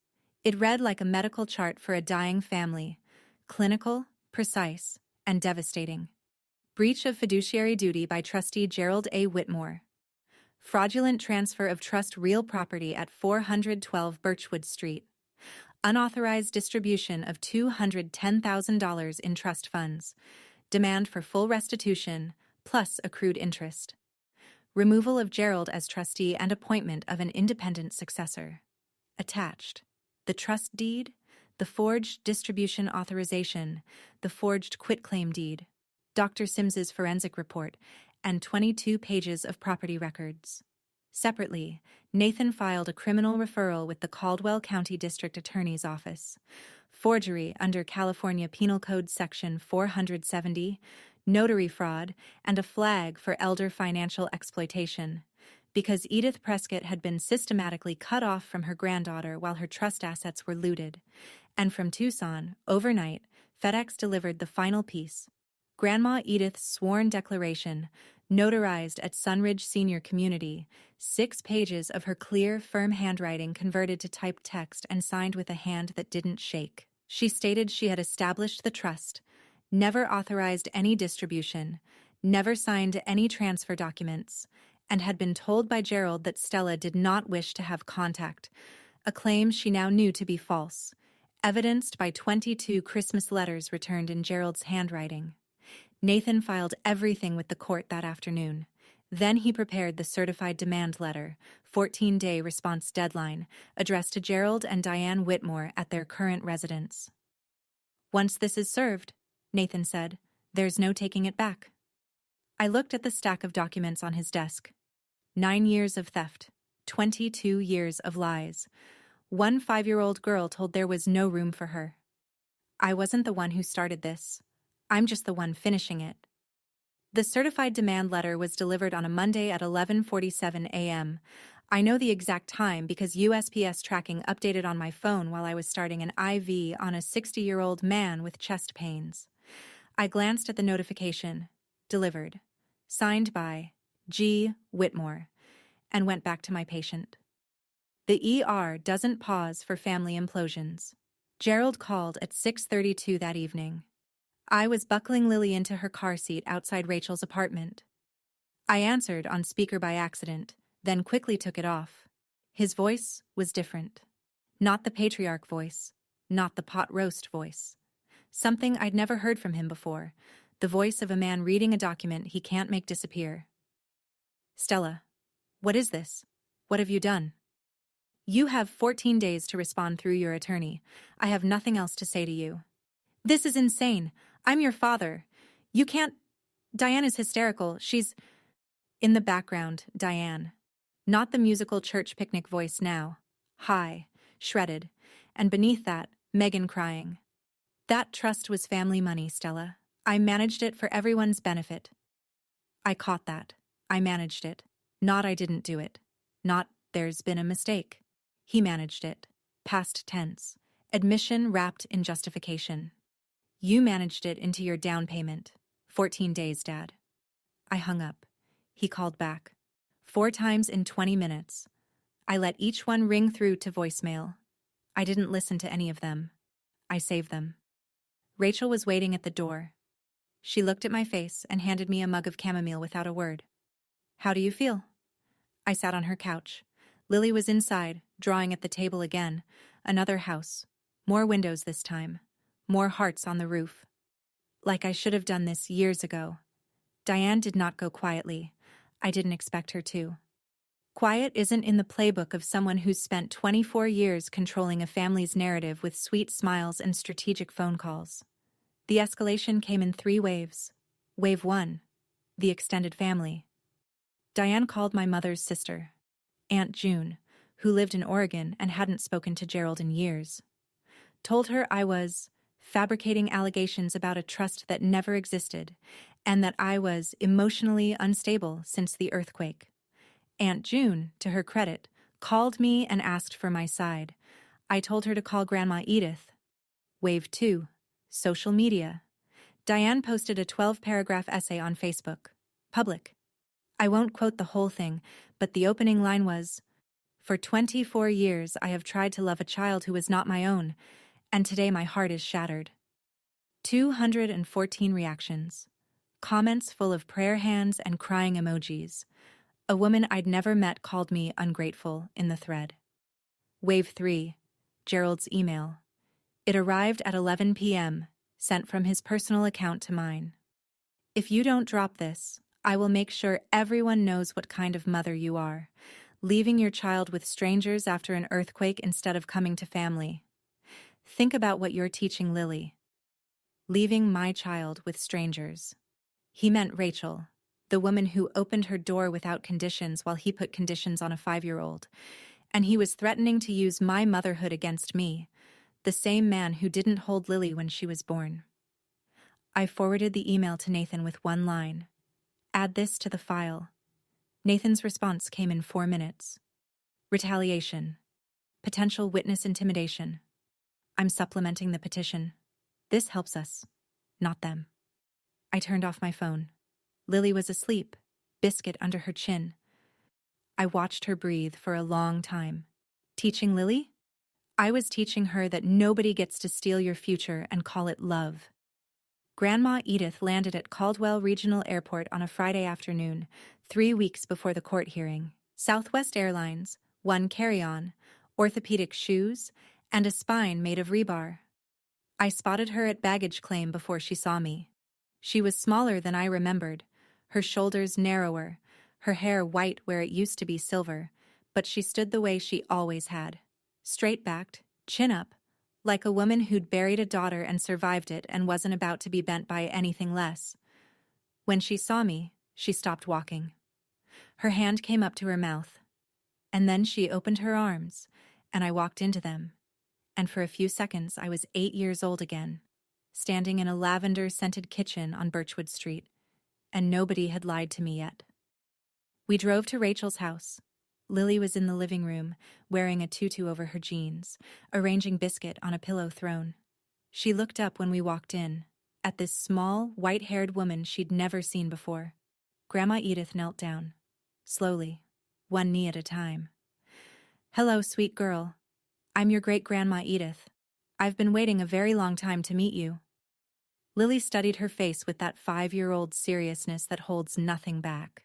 It read like a medical chart for a dying family, clinical, precise, and devastating. Breach of fiduciary duty by trustee Gerald A. Whitmore. Fraudulent transfer of trust real property at 412 Birchwood Street. Unauthorized distribution of $210,000 in trust funds. Demand for full restitution, plus accrued interest. Removal of Gerald as trustee and appointment of an independent successor. Attached. The trust deed, the forged distribution authorization, the forged quitclaim deed, Dr. Sims's forensic report, and 22 pages of property records. Separately, Nathan filed a criminal referral with the Caldwell County District Attorney's Office. Forgery under California Penal Code Section 470, notary fraud, and a flag for elder financial exploitation. Because Edith Prescott had been systematically cut off from her granddaughter while her trust assets were looted. And from Tucson, overnight, FedEx delivered the final piece. Grandma Edith's sworn declaration, notarized at Sunridge Senior Community, 6 pages of her clear, firm handwriting converted to typed text and signed with a hand that didn't shake. She stated she had established the trust, never authorized any distribution, never signed any transfer documents, and had been told by Gerald that Stella did not wish to have contact, a claim she now knew to be false, evidenced by 22 Christmas letters returned in Gerald's handwriting. Nathan filed everything with the court that afternoon. Then he prepared the certified demand letter, 14-day response deadline, addressed to Gerald and Diane Whitmore at their current residence. "Once this is served," Nathan said, "there's no taking it back." I looked at the stack of documents on his desk. 9 years of theft, 22 years of lies. One 5-year-old girl told there was no room for her. I wasn't the one who started this. I'm just the one finishing it. The certified demand letter was delivered on a Monday at 11:47 a.m. I know the exact time because USPS tracking updated on my phone while I was starting an IV on a 60-year-old man with chest pains. I glanced at the notification, delivered, signed by G. Whitmore, and went back to my patient. The ER doesn't pause for family implosions. Gerald called at 6:32 that evening. I was buckling Lily into her car seat outside Rachel's apartment. I answered on speaker by accident, then quickly took it off. His voice was different. Not the patriarch voice, not the pot roast voice. Something I'd never heard from him before, the voice of a man reading a document he can't make disappear. "Stella, what is this? What have you done? You have 14 days to respond through your attorney. I have nothing else to say to you." "This is insane. I'm your father. You can't—" Diane is hysterical. She's— In the background, Diane. Not the musical church picnic voice now. High, shredded, and beneath that, Megan crying. "That trust was family money, Stella. I managed it for everyone's benefit." I caught that. I managed it. Not I didn't do it. Not there's been a mistake. He managed it. Past tense. Admission wrapped in justification. "You managed it into your down payment. 14 days, Dad." I hung up. He called back. 4 times in 20 minutes. I let each one ring through to voicemail. I didn't listen to any of them. I saved them. Rachel was waiting at the door. She looked at my face and handed me a mug of chamomile without a word. "How do you feel?" I sat on her couch. Lily was inside, drawing at the table again. Another house. More windows this time. More hearts on the roof. Like I should have done this years ago. Diane did not go quietly. I didn't expect her to. Quiet isn't in the playbook of someone who's spent 24 years controlling a family's narrative with sweet smiles and strategic phone calls. The escalation came in 3 waves. Wave 1, the extended family. Diane called my mother's sister, Aunt June, who lived in Oregon and hadn't spoken to Gerald in years. Told her I was fabricating allegations about a trust that never existed, and that I was emotionally unstable since the earthquake. Aunt June, to her credit, called me and asked for my side. I told her to call Grandma Edith. Wave 2, social media. Diane posted a 12-paragraph essay on Facebook. Public. I won't quote the whole thing, but the opening line was, "For 24 years I have tried to love a child who was not my own, and today my heart is shattered." 214 reactions. Comments full of prayer hands and crying emojis. A woman I'd never met called me ungrateful in the thread. Wave 3, Gerald's email. It arrived at 11 p.m., sent from his personal account to mine. "If you don't drop this, I will make sure everyone knows what kind of mother you are, leaving your child with strangers after an earthquake instead of coming to family. Think about what you're teaching Lily. Leaving my child with strangers." He meant Rachel. The woman who opened her door without conditions while he put conditions on a 5-year-old. And he was threatening to use my motherhood against me, the same man who didn't hold Lily when she was born. I forwarded the email to Nathan with one line. Add this to the file. Nathan's response came in 4 minutes. Retaliation. Potential witness intimidation. I'm supplementing the petition. This helps us, not them. I turned off my phone. Lily was asleep, biscuit under her chin. I watched her breathe for a long time. Teaching Lily? I was teaching her that nobody gets to steal your future and call it love. Grandma Edith landed at Caldwell Regional Airport on a Friday afternoon, 3 weeks before the court hearing. Southwest Airlines, 1 carry-on, orthopedic shoes, and a spine made of rebar. I spotted her at baggage claim before she saw me. She was smaller than I remembered, her shoulders narrower, her hair white where it used to be silver, but she stood the way she always had. Straight-backed, chin up, like a woman who'd buried a daughter and survived it and wasn't about to be bent by anything less. When she saw me, she stopped walking. Her hand came up to her mouth. And then she opened her arms, and I walked into them. And for a few seconds I was 8 years old again, standing in a lavender-scented kitchen on Birchwood Street, and nobody had lied to me yet. We drove to Rachel's house. Lily was in the living room, wearing a tutu over her jeans, arranging biscuit on a pillow throne. She looked up when we walked in, at this small, white-haired woman she'd never seen before. Grandma Edith knelt down, slowly, one knee at a time. Hello, sweet girl. I'm your great-grandma Edith. I've been waiting a very long time to meet you. Lily studied her face with that 5-year-old seriousness that holds nothing back.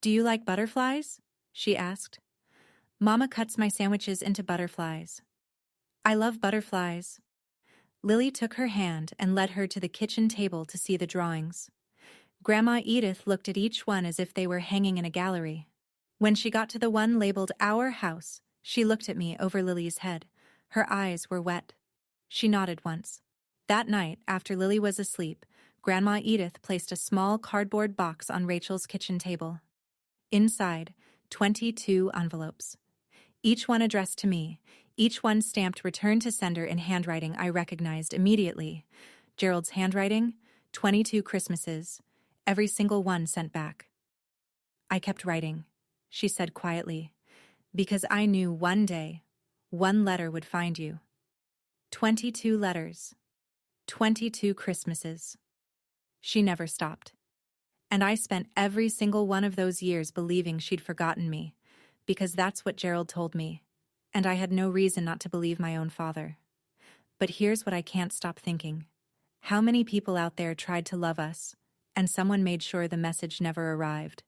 Do you like butterflies? She asked. Mama cuts my sandwiches into butterflies. I love butterflies. Lily took her hand and led her to the kitchen table to see the drawings. Grandma Edith looked at each one as if they were hanging in a gallery. When she got to the one labeled Our House, she looked at me over Lily's head. Her eyes were wet. She nodded once. That night, after Lily was asleep, Grandma Edith placed a small cardboard box on Rachel's kitchen table. Inside, 22 envelopes. Each one addressed to me, each one stamped return to sender in handwriting I recognized immediately. Gerald's handwriting, 22 Christmases, every single one sent back. I kept writing, she said quietly, because I knew one day, one letter would find you. 22 letters, 22 Christmases. She never stopped. And I spent every single one of those years believing she'd forgotten me, because that's what Gerald told me, and I had no reason not to believe my own father. But here's what I can't stop thinking. How many people out there tried to love us, and someone made sure the message never arrived?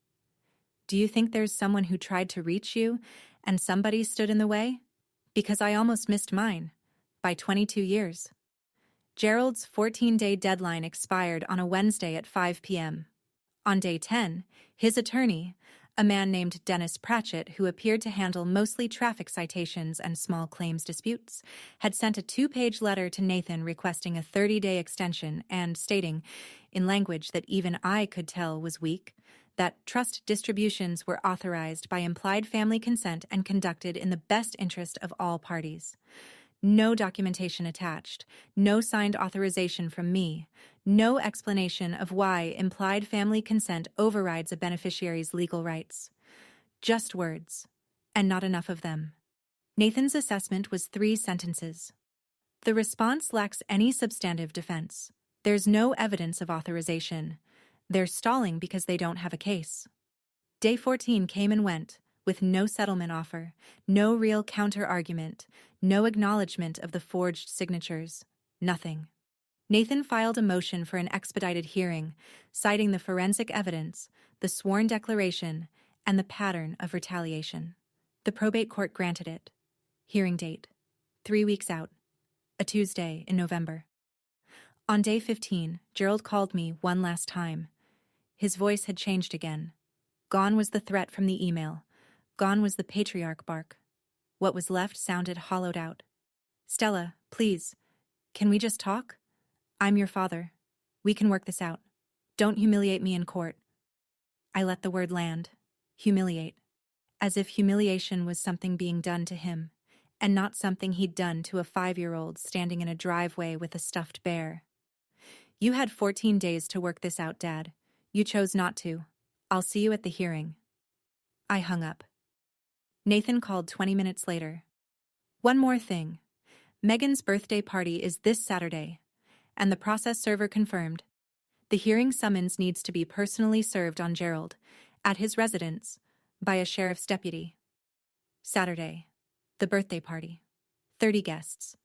Do you think there's someone who tried to reach you, and somebody stood in the way? Because I almost missed mine, by 22 years. Gerald's 14-day deadline expired on a Wednesday at 5 p.m. On day 10, his attorney, a man named Dennis Pratchett, who appeared to handle mostly traffic citations and small claims disputes, had sent a 2-page letter to Nathan requesting a 30-day extension and stating, in language that even I could tell was weak, that trust distributions were authorized by implied family consent and conducted in the best interest of all parties. No documentation attached, no signed authorization from me, no explanation of why implied family consent overrides a beneficiary's legal rights. Just words, and not enough of them. Nathan's assessment was 3 sentences. The response lacks any substantive defense. There's no evidence of authorization. They're stalling because they don't have a case. Day 14 came and went, with no settlement offer, no real counter-argument, no acknowledgement of the forged signatures, nothing. Nathan filed a motion for an expedited hearing, citing the forensic evidence, the sworn declaration, and the pattern of retaliation. The probate court granted it. Hearing date, 3 weeks out, a Tuesday in November. On day 15, Gerald called me one last time. His voice had changed again. Gone was the threat from the email. Gone was the patriarch bark. What was left sounded hollowed out. Stella, please, can we just talk? I'm your father. We can work this out. Don't humiliate me in court. I let the word land. Humiliate. As if humiliation was something being done to him, and not something he'd done to a 5-year-old standing in a driveway with a stuffed bear. You had 14 days to work this out, Dad. You chose not to. I'll see you at the hearing. I hung up. Nathan called 20 minutes later. One more thing. Megan's birthday party is this Saturday, and the process server confirmed. The hearing summons needs to be personally served on Gerald, at his residence, by a sheriff's deputy. Saturday. The birthday party. 30 guests.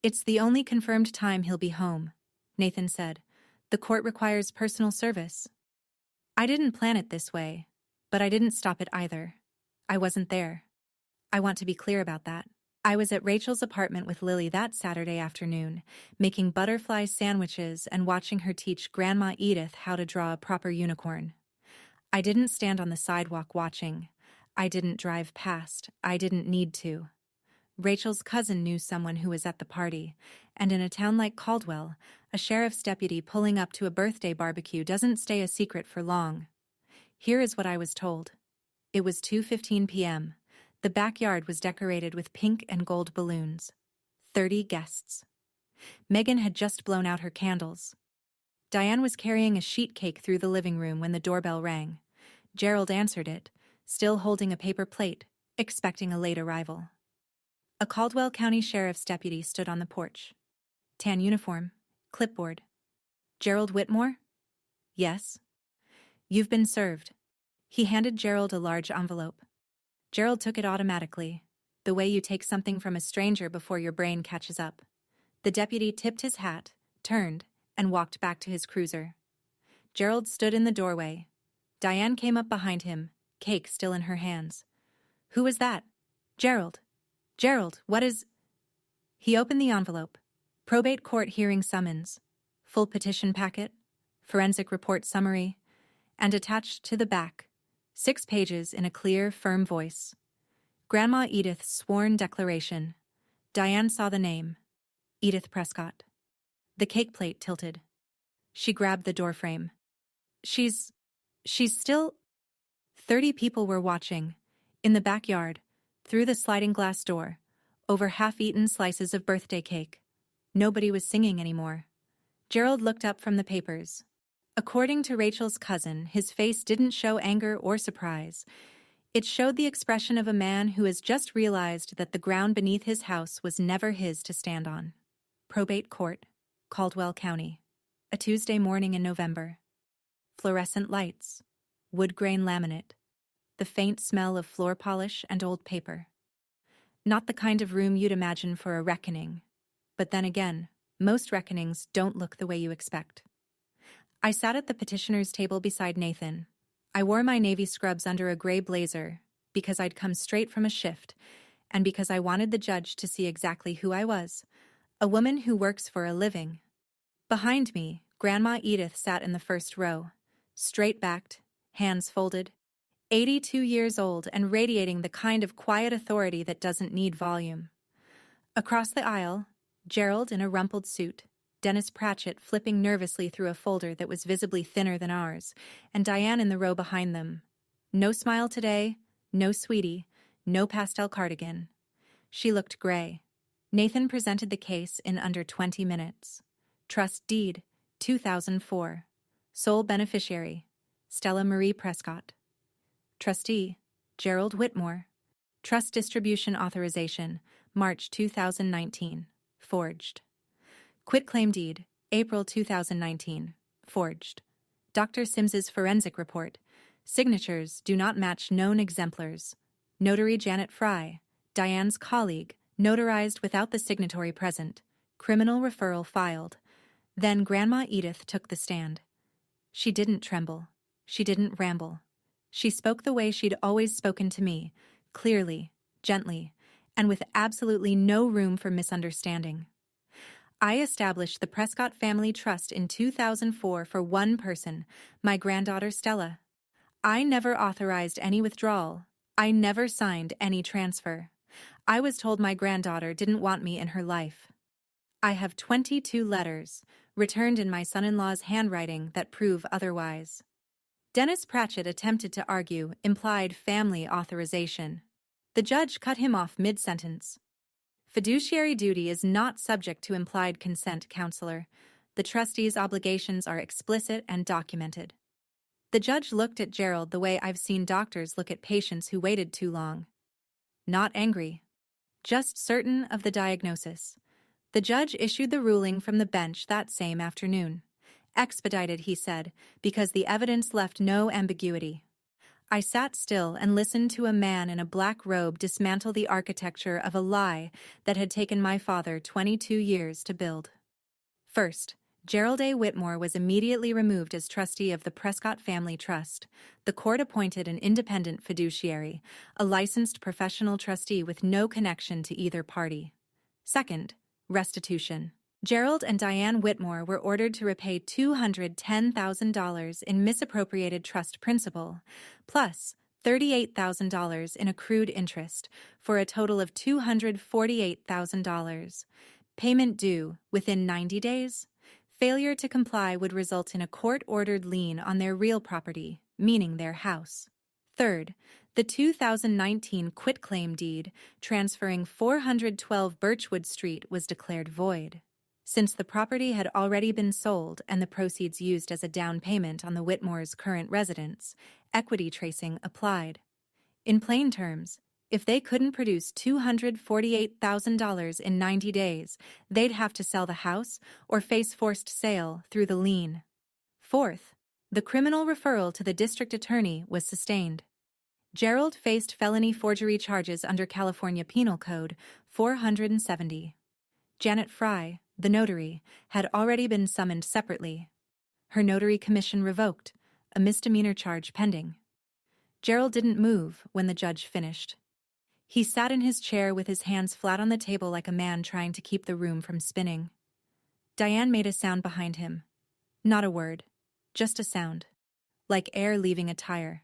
It's the only confirmed time he'll be home, Nathan said. The court requires personal service. I didn't plan it this way, but I didn't stop it either. I wasn't there. I want to be clear about that. I was at Rachel's apartment with Lily that Saturday afternoon, making butterfly sandwiches and watching her teach Grandma Edith how to draw a proper unicorn. I didn't stand on the sidewalk watching. I didn't drive past. I didn't need to. Rachel's cousin knew someone who was at the party, and in a town like Caldwell, a sheriff's deputy pulling up to a birthday barbecue doesn't stay a secret for long. Here is what I was told. It was 2:15 p.m. The backyard was decorated with pink and gold balloons. 30 guests. Megan had just blown out her candles. Diane was carrying a sheet cake through the living room when the doorbell rang. Gerald answered it, still holding a paper plate, expecting a late arrival. A Caldwell County Sheriff's deputy stood on the porch. Tan uniform, clipboard. Gerald Whitmore? Yes. You've been served. He handed Gerald a large envelope. Gerald took it automatically, the way you take something from a stranger before your brain catches up. The deputy tipped his hat, turned, and walked back to his cruiser. Gerald stood in the doorway. Diane came up behind him, cake still in her hands. Who was that? Gerald. Gerald, what is... He opened the envelope. Probate court hearing summons. Full petition packet. Forensic report summary. And attached to the back, 6 pages in a clear, firm voice. Grandma Edith's sworn declaration. Diane saw the name. Edith Prescott. The cake plate tilted. She grabbed the doorframe. She's still... 30 people were watching. In the backyard, through the sliding glass door, over half-eaten slices of birthday cake. Nobody was singing anymore. Gerald looked up from the papers. According to Rachel's cousin, his face didn't show anger or surprise. It showed the expression of a man who has just realized that the ground beneath his house was never his to stand on. Probate court, Caldwell County. A Tuesday morning in November. Fluorescent lights. Wood grain laminate. The faint smell of floor polish and old paper. Not the kind of room you'd imagine for a reckoning. But then again, most reckonings don't look the way you expect. I sat at the petitioner's table beside Nathan. I wore my navy scrubs under a gray blazer because I'd come straight from a shift and because I wanted the judge to see exactly who I was, a woman who works for a living. Behind me, Grandma Edith sat in the first row, straight-backed, hands folded, 82 years old and radiating the kind of quiet authority that doesn't need volume. Across the aisle, Gerald in a rumpled suit, Dennis Pratchett flipping nervously through a folder that was visibly thinner than ours, and Diane in the row behind them. No smile today, no sweetie, no pastel cardigan. She looked gray. Nathan presented the case in under 20 minutes. Trust deed, 2004. Sole beneficiary, Stella Marie Prescott. Trustee, Gerald Whitmore. Trust distribution authorization, March 2019. Forged. Quitclaim deed, April 2019. Forged. Dr. Sims's forensic report. Signatures do not match known exemplars. Notary Janet Fry, Diane's colleague, notarized without the signatory present. Criminal referral filed. Then Grandma Edith took the stand. She didn't tremble. She didn't ramble. She spoke the way she'd always spoken to me, clearly, gently, and with absolutely no room for misunderstanding. I established the Prescott Family Trust in 2004 for one person, my granddaughter Stella. I never authorized any withdrawal. I never signed any transfer. I was told my granddaughter didn't want me in her life. I have 22 letters, returned in my son-in-law's handwriting, that prove otherwise. Dennis Pratchett attempted to argue implied family authorization. The judge cut him off mid-sentence. Fiduciary duty is not subject to implied consent, counselor. The trustee's obligations are explicit and documented. The judge looked at Gerald the way I've seen doctors look at patients who waited too long. Not angry. Just certain of the diagnosis. The judge issued the ruling from the bench that same afternoon. Expedited, he said, because the evidence left no ambiguity. I sat still and listened to a man in a black robe dismantle the architecture of a lie that had taken my father 22 years to build. First, Gerald A. Whitmore was immediately removed as trustee of the Prescott Family Trust. The court appointed an independent fiduciary, a licensed professional trustee with no connection to either party. Second, restitution. Gerald and Diane Whitmore were ordered to repay $210,000 in misappropriated trust principal, plus $38,000 in accrued interest, for a total of $248,000. Payment due within 90 days. Failure to comply would result in a court-ordered lien on their real property, meaning their house. Third, the 2019 quitclaim deed transferring 412 Birchwood Street was declared void. Since the property had already been sold and the proceeds used as a down payment on the Whitmore's current residence, equity tracing applied. In plain terms, if they couldn't produce $248,000 in 90 days, they'd have to sell the house or face forced sale through the lien. Fourth, the criminal referral to the district attorney was sustained. Gerald faced felony forgery charges under California Penal Code 470. Janet Fry, the notary, had already been summoned separately. Her notary commission revoked, a misdemeanor charge pending. Gerald didn't move when the judge finished. He sat in his chair with his hands flat on the table like a man trying to keep the room from spinning. Diane made a sound behind him. Not a word, just a sound, like air leaving a tire.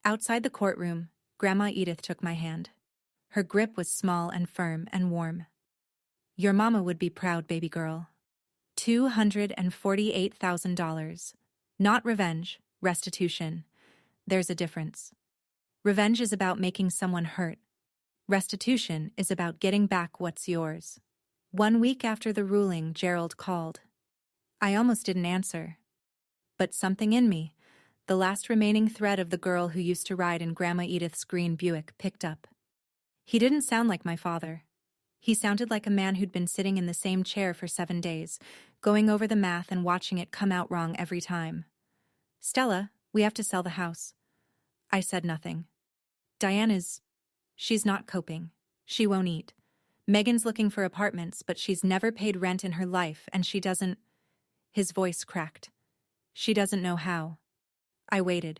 Outside the courtroom, Grandma Edith took my hand. Her grip was small and firm and warm. Your mama would be proud, baby girl. $248,000. Not revenge, restitution. There's a difference. Revenge is about making someone hurt. Restitution is about getting back what's yours. 1 week after the ruling, Gerald called. I almost didn't answer. But something in me, the last remaining thread of the girl who used to ride in Grandma Edith's green Buick, picked up. He didn't sound like my father. He sounded like a man who'd been sitting in the same chair for 7 days, going over the math and watching it come out wrong every time. Stella, we have to sell the house. I said nothing. She's not coping. She won't eat. Megan's looking for apartments, but she's never paid rent in her life, and she doesn't... His voice cracked. She doesn't know how. I waited.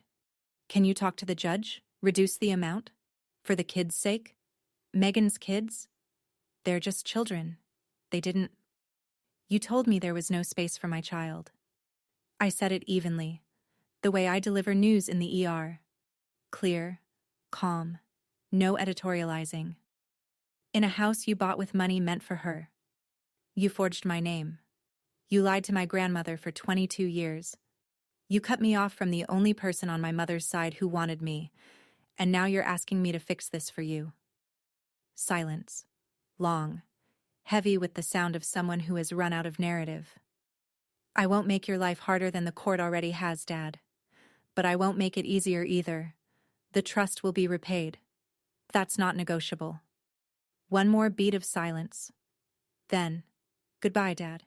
Can you talk to the judge? Reduce the amount? For the kids' sake? Megan's kids? They're just children. They didn't... You told me there was no space for my child. I said it evenly, the way I deliver news in the ER. Clear, calm, no editorializing. In a house you bought with money meant for her. You forged my name. You lied to my grandmother for 22 years. You cut me off from the only person on my mother's side who wanted me, and now you're asking me to fix this for you. Silence. Long, heavy with the sound of someone who has run out of narrative. I won't make your life harder than the court already has, Dad. But I won't make it easier either. The trust will be repaid. That's not negotiable. One more beat of silence. Then, goodbye, Dad.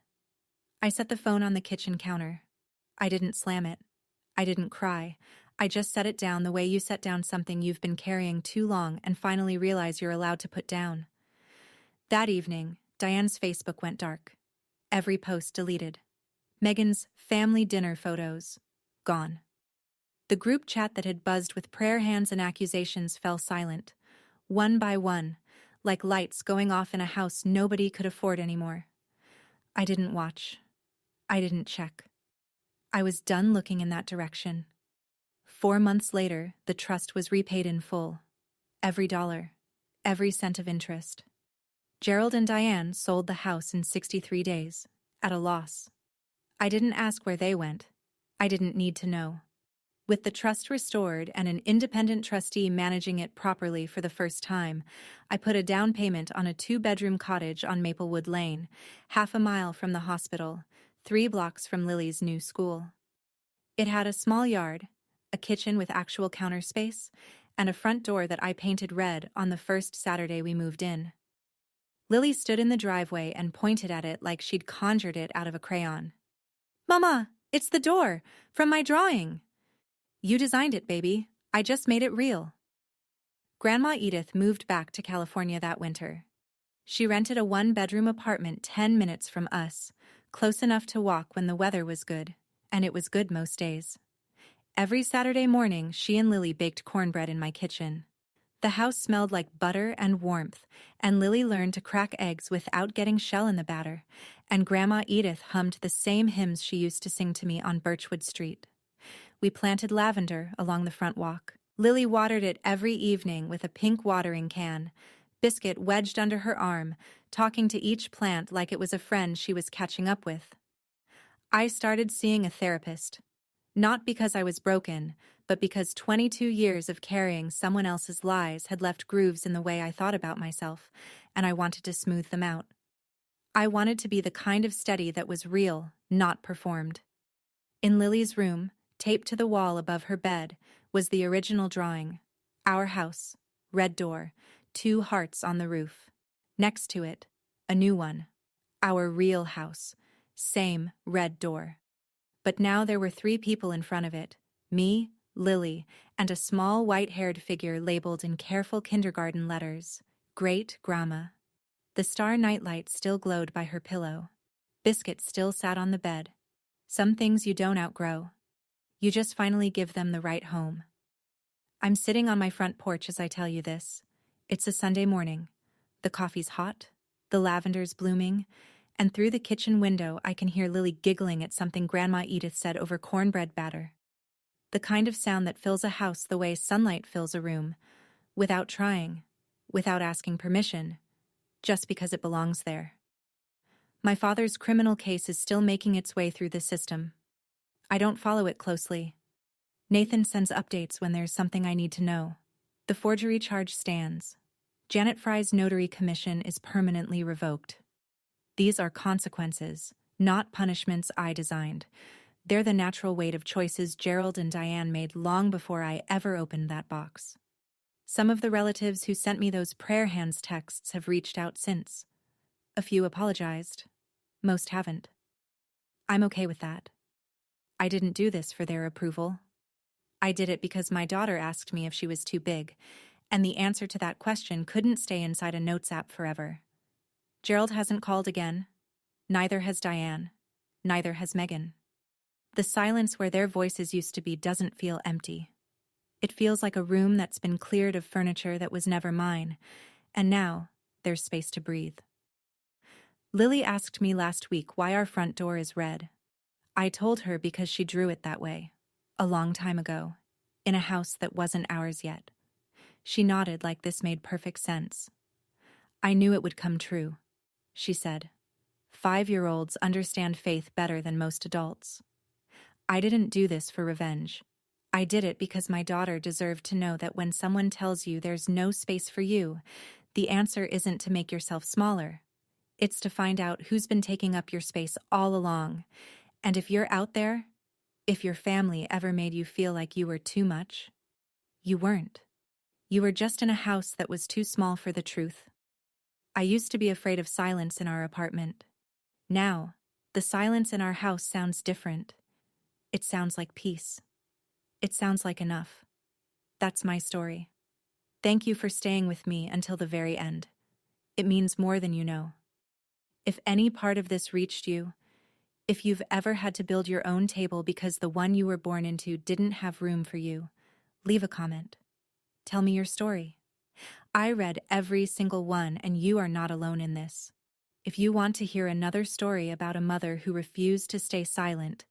I set the phone on the kitchen counter. I didn't slam it. I didn't cry. I just set it down the way you set down something you've been carrying too long and finally realize you're allowed to put down. That evening, Diane's Facebook went dark. Every post deleted. Megan's family dinner photos gone. The group chat that had buzzed with prayer hands and accusations fell silent, one by one, like lights going off in a house nobody could afford anymore. I didn't watch. I didn't check. I was done looking in that direction. 4 months later, the trust was repaid in full. Every dollar, every cent of interest. Gerald and Diane sold the house in 63 days, at a loss. I didn't ask where they went. I didn't need to know. With the trust restored and an independent trustee managing it properly for the first time, I put a down payment on a 2-bedroom cottage on Maplewood Lane, half a mile from the hospital, 3 blocks from Lily's new school. It had a small yard, a kitchen with actual counter space, and a front door that I painted red on the first Saturday we moved in. Lily stood in the driveway and pointed at it like she'd conjured it out of a crayon. "Mama, it's the door, from my drawing." "You designed it, baby. I just made it real." Grandma Edith moved back to California that winter. She rented a 1-bedroom apartment 10 minutes from us, close enough to walk when the weather was good, and it was good most days. Every Saturday morning, she and Lily baked cornbread in my kitchen. The house smelled like butter and warmth, and Lily learned to crack eggs without getting shell in the batter, and Grandma Edith hummed the same hymns she used to sing to me on Birchwood Street. We planted lavender along the front walk. Lily watered it every evening with a pink watering can, Biscuit wedged under her arm, talking to each plant like it was a friend she was catching up with. I started seeing a therapist. Not because I was broken, but because 22 years of carrying someone else's lies had left grooves in the way I thought about myself, and I wanted to smooth them out. I wanted to be the kind of steady that was real, not performed. In Lily's room, taped to the wall above her bed, was the original drawing. Our house, red door, 2 hearts on the roof. Next to it, a new one. Our real house, same red door. But now there were 3 people in front of it, me, Lily, and a small white-haired figure labeled in careful kindergarten letters, Great Grandma. The star nightlight still glowed by her pillow. Biscuit still sat on the bed. Some things you don't outgrow. You just finally give them the right home. I'm sitting on my front porch as I tell you this. It's a Sunday morning. The coffee's hot, the lavender's blooming, and through the kitchen window I can hear Lily giggling at something Grandma Edith said over cornbread batter. The kind of sound that fills a house the way sunlight fills a room, without trying, without asking permission, just because it belongs there. My father's criminal case is still making its way through the system. I don't follow it closely. Nathan sends updates when there's something I need to know. The forgery charge stands. Janet Fry's notary commission is permanently revoked. These are consequences, not punishments I designed. They're the natural weight of choices Gerald and Diane made long before I ever opened that box. Some of the relatives who sent me those prayer hands texts have reached out since. A few apologized. Most haven't. I'm okay with that. I didn't do this for their approval. I did it because my daughter asked me if she was too big, and the answer to that question couldn't stay inside a notes app forever. Gerald hasn't called again. Neither has Diane. Neither has Megan. The silence where their voices used to be doesn't feel empty. It feels like a room that's been cleared of furniture that was never mine, and now there's space to breathe. Lily asked me last week why our front door is red. I told her because she drew it that way, a long time ago, in a house that wasn't ours yet. She nodded like this made perfect sense. I knew it would come true, she said. 5-year-olds understand faith better than most adults. I didn't do this for revenge. I did it because my daughter deserved to know that when someone tells you there's no space for you, the answer isn't to make yourself smaller. It's to find out who's been taking up your space all along. And if you're out there, if your family ever made you feel like you were too much, you weren't. You were just in a house that was too small for the truth. I used to be afraid of silence in our apartment. Now, the silence in our house sounds different. It sounds like peace. It sounds like enough. That's my story. Thank you for staying with me until the very end. It means more than you know. If any part of this reached you, if you've ever had to build your own table because the one you were born into didn't have room for you, leave a comment. Tell me your story. I read every single one, and you are not alone in this. If you want to hear another story about a mother who refused to stay silent,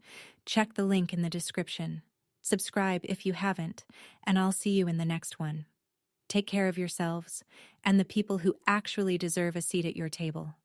check the link in the description. Subscribe if you haven't, and I'll see you in the next one. Take care of yourselves and the people who actually deserve a seat at your table.